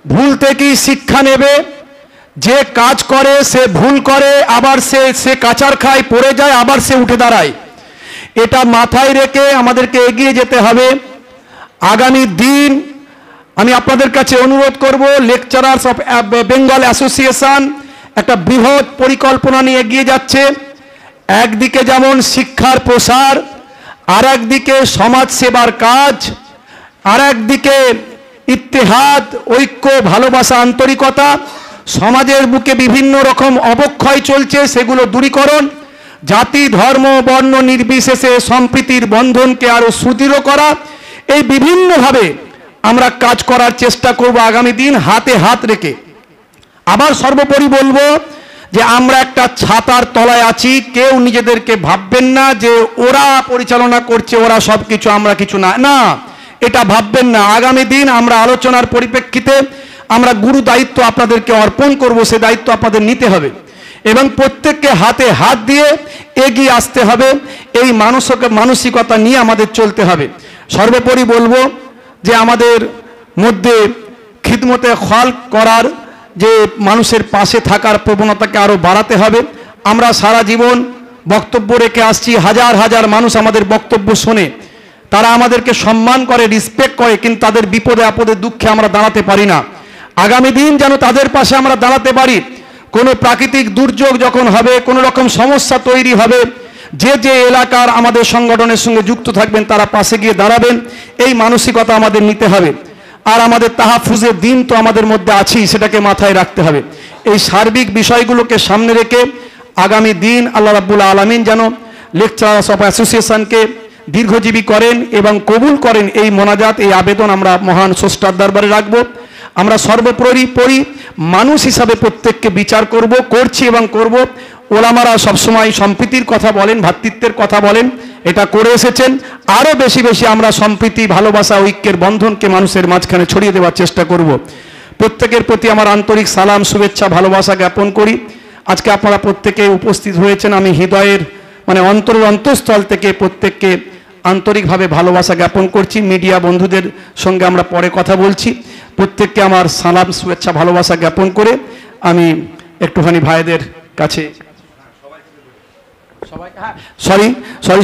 ভুল থেকেই শিক্ষা নেবে। যে কাজ করে সে ভুল করে, আবার সে কাচার খায়, পড়ে যায়, আবার সে উঠে দাঁড়ায়। এটা মাথায় রেখে আমাদেরকে এগিয়ে যেতে হবে। আগামী দিন আমি আপনাদের কাছে অনুরোধ করব, লেকচারার্স অফ বেঙ্গল অ্যাসোসিয়েশন একটা বৃহৎ পরিকল্পনা নিয়ে এগিয়ে যাচ্ছে। একদিকে যেমন শিক্ষার প্রসার, আর একদিকে সমাজ সেবার কাজ, আর একদিকে ইত্তেহাদ, ঐক্য, ভালোবাসা, আন্তরিকতা। সমাজের বুকে বিভিন্ন রকম অবক্ষয় চলছে, সেগুলো দূরীকরণ, জাতি ধর্ম বর্ণ নির্বিশেষে সম্প্রীতির বন্ধনকে আরও সুদৃঢ় করা, এই বিভিন্নভাবে আমরা কাজ করার চেষ্টা করব আগামী দিন হাতে হাত রেখে। আবার সর্বোপরি বলবো যে আমরা একটা ছাতার তলায় আছি, কেউ নিজেদেরকে ভাববেন না যে ওরা পরিচালনা করছে, ওরা সব কিছু, আমরা কিছু না, না, এটা ভাববেন না। আগামী দিন আমরা আলোচনার পরিপ্রেক্ষিতে আমরা গুরু দায়িত্ব আপনাদেরকে অর্পণ করব, সে দায়িত্ব আপনাদের নিতে হবে এবং প্রত্যেককে হাতে হাত দিয়ে এগিয়ে আসতে হবে। এই মানসিকতা নিয়ে আমাদের চলতে হবে। সর্বোপরি বলবো যে আমাদের মধ্যে খিদমতে খালক করার, যে মানুষের পাশে থাকার প্রবণতাকে আরও বাড়াতে হবে। আমরা সারা জীবন বক্তব্য রেখে আসছি, হাজার হাজার মানুষ আমাদের বক্তব্য শোনে, তারা আমাদেরকে সম্মান করে, রেসপেক্ট করে, কিন্তু তাদের বিপদে আপদে দুঃখে আমরা দাঁড়াতে পারি না। আগামী দিন যেন তাদের পাশে আমরা দাঁড়াতে পারি। কোনো প্রাকৃতিক দুর্যোগ যখন হবে, কোনো রকম সমস্যা তৈরি হবে, যে যে এলাকার আমাদের সংগঠনের সঙ্গে যুক্ত থাকবেন তারা পাশে গিয়ে দাঁড়াবেন, এই মানসিকতা আমাদের নিতে হবে। আর আমাদের তাহাফুজের দিন তো আমাদের মধ্যে আছেই, সেটাকে মাথায় রাখতে হবে। এই সার্বিক বিষয়গুলোকে সামনে রেখে আগামী দিন আল্লাহ রাব্বুল আলামিন যেন লেকচারার্স অফ অ্যাসোসিয়েশনকে দীর্ঘজীবী করেন এবং কবুল করেন, এই মোনাজাত, এই আবেদন আমরা মহান স্রষ্টার দরবারে রাখবো। আমরা সর্বোপরি মানুষ হিসাবে প্রত্যেককে বিচার করছি এবং করব। ওলামারা সবসময় সম্প্রীতির কথা বলেন, ভ্রাতৃত্বের কথা বলেন, এটা করে এসেছেন। আরও বেশি বেশি আমরা সম্প্রীতি, ভালোবাসা, ঐক্যের বন্ধনকে মানুষের মাঝখানে ছড়িয়ে দেওয়ার চেষ্টা করব। প্রত্যেকের প্রতি আমার আন্তরিক সালাম, শুভেচ্ছা, ভালোবাসা জ্ঞাপন করি। আজকে আপনারা প্রত্যেকে উপস্থিত হয়েছেন, আমি হৃদয়ের অন্তরের অন্তঃস্থল থেকে প্রত্যেককে আন্তরিকভাবে ভালোবাসা জ্ঞাপন করছি। মিডিয়া বন্ধুদের সঙ্গে আমরা পরে কথা বলছি। প্রত্যেককে আমার সালাম, শুভেচ্ছা, ভালোবাসা জ্ঞাপন করে আমি একটুখানি ভাইদের কাছে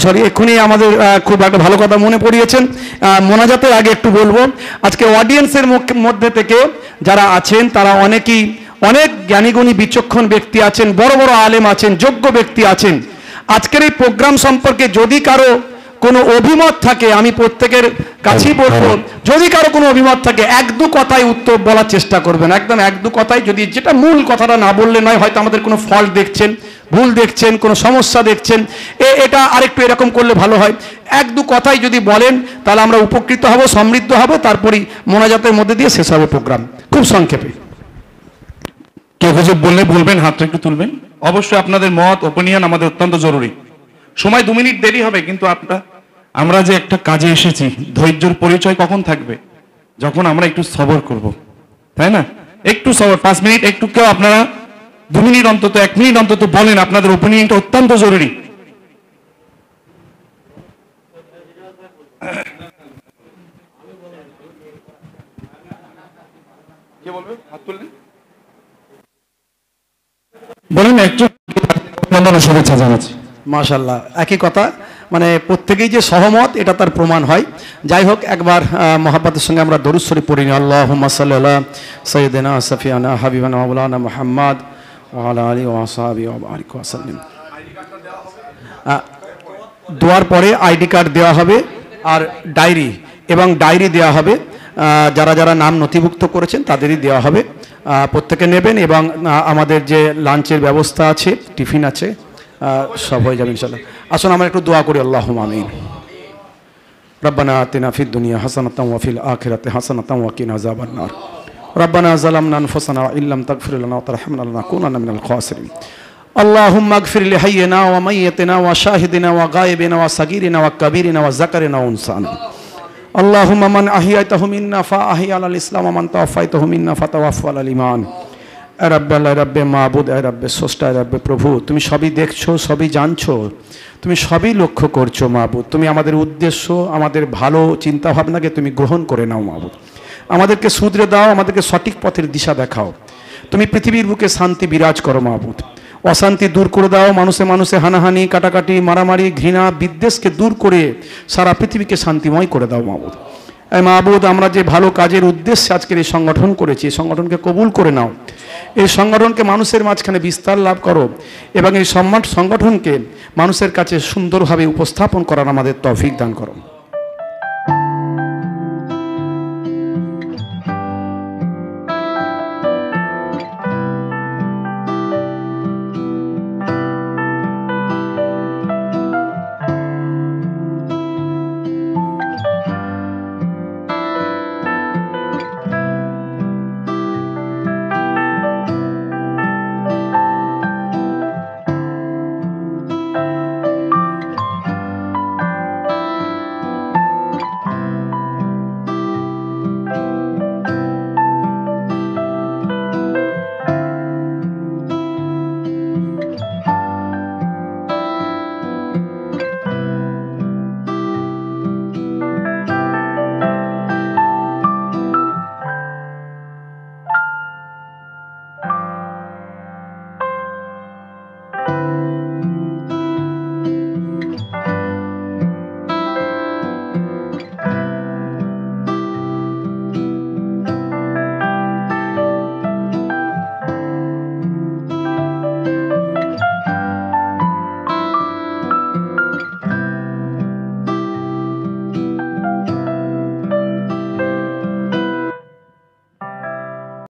সরি এক্ষুনি আমাদের খুব একটা ভালো কথা মনে পড়িয়েছেন। মোনাজাতের আগে একটু বলবো, আজকে অডিয়েন্সের মধ্যে থেকে যারা আছেন তারা অনেকেই অনেক জ্ঞানীগুণী বিচক্ষণ ব্যক্তি আছেন, বড় বড় আলেম আছেন, যোগ্য ব্যক্তি আছেন। আজকের এই প্রোগ্রাম সম্পর্কে যদি কারো কোনো অভিমত থাকে, আমি প্রত্যেকের কাছেই বলবো, যদি কারো কোনো অভিমত থাকে এক দু কথায় উত্তর বলার চেষ্টা করবেন, একদম এক দু কথায়, যদি যেটা মূল কথাটা না বললে নয়, হয়তো আমাদের কোনো ফল্ট দেখছেন, ভুল দেখছেন, কোনো সমস্যা দেখছেন, এটা আরেকটু এরকম করলে ভালো হয়, এক দু কথাই যদি বলেন তাহলে আমরা উপকৃত হব, সমৃদ্ধ হব। তারপরেই মোনাজাতের মধ্যে দিয়ে শেষ হবে প্রোগ্রাম। খুব সংক্ষেপে কেউ কিছু বললে বলবেন, হাতটা একটু তুলবেন। অবশ্যই আপনাদের মত, ওপিনিয়ন আমাদের অত্যন্ত জরুরি। সময় 2 মিনিট দেরি হবে, কিন্তু আমরা যে একটা কাজে এসেছি, ধৈর্যের পরিচয় কখন থাকবে? যখন আমরা একটু সবর করব, তাই না? একটু সবর, 5 মিনিট, একটু কেউ আপনারা 2 মিনিট অন্তত, 1 মিনিট অন্তত বলেন, আপনাদের ওপিনিয়নটা অত্যন্ত জরুরি। বলেন, একটু শুভেচ্ছা জানাচ্ছি। মাশাআল্লাহ, একই কথা, প্রত্যেকেই যে সহমত এটা তার প্রমাণ হয়। যাই হোক, একবার মহাব্বতের সঙ্গে আমরা দরুদ শরীফ পড়ি নিই। আল্লাহুম্মা সাল্লি আলা সাইয়্যিদিনা সাফিয়ানা হাবিবানা মাওলানা মুহাম্মদ ওয়া আলা আলিহি ওয়া আসহাবিহি ওয়া বারিক ওয়া সাল্লিম। দোয়ার পরে আইডি কার্ড দেওয়া হবে আর ডায়েরি দেওয়া হবে। যারা যারা নাম নথিভুক্ত করেছেন তাদেরই দেওয়া হবে, প্রত্যেকে নেবেন। এবং আমাদের যে লাঞ্চের ব্যবস্থা আছে, টিফিন আছে, সব হয়ে যাবে ইনশাআল্লাহ। আসুন আমরা একটু দোয়া করি। আল্লাহুম্মা আমিন। রব্বানা আতিনা ফিদ দুনিয়া হাসানাতাও ওয়া ফিল আখিরাতি হাসানাতাও ওয়া কিনা আযাবান নার। রব্বানা যালামনা আনফুসানা ওয়া ইল্লাম তাগফির লানা ওয়া তারহামনা লানাকুনান্না মিনাল খাসিরিন। আল্লাহুম্মা আগফির লিহাইয়িনা ওয়া মাইয়িতিনা ওয়া শাহিদিনা ওয়া গায়িবিনা ওয়া সাগীরিনা ওয়া কাবীরিনা ওয়া যাকারিনা ওয়া উনসানা। আল্লাহুম্মা মান আহিয়াতাহু মিন্না ফাআহিয়া আলাল ইসলাম ওয়া মান তাওয়াফাইতাহু মিন্না ফাতাওয়াফা আলাল ঈমান। রব্বে আল্লাহ, রব্বে মাবুদ, রব্বে স্রষ্টা, রব্বে প্রভু, তুমি সবই দেখছো, সবই জানছো, তুমি সবই লক্ষ্য করছো মাবুদ। তুমি আমাদের উদ্দেশ্য, আমাদের ভালো চিন্তা ভাবনাকে তুমি গ্রহণ করে নাও মাবুদ। আমাদেরকে শুধরে দাও, আমাদেরকে সঠিক পথের দিশা দেখাও। তুমি পৃথিবীর বুকে শান্তি বিরাজ করো মাবুদ। অশান্তি দূর করে দাও, মানুষে মানুষে হানাহানি, কাটাকাটি, মারামারি, ঘৃণা, বিদ্বেষকে দূর করে সারা পৃথিবীকে শান্তিময় করে দাও মাবুদ। এই মাবুদ, আমরা যে ভালো কাজের উদ্দেশ্যে আজকের এই সংগঠন করেছি, এই সংগঠনকে কবুল করে নাও। এই সংগঠনকে মানুষের মাঝখানে বিস্তার লাভ করো এবং এই সংগঠনকে মানুষের কাছে সুন্দরভাবে উপস্থাপন করার আমাদের তৌফিক দান করো।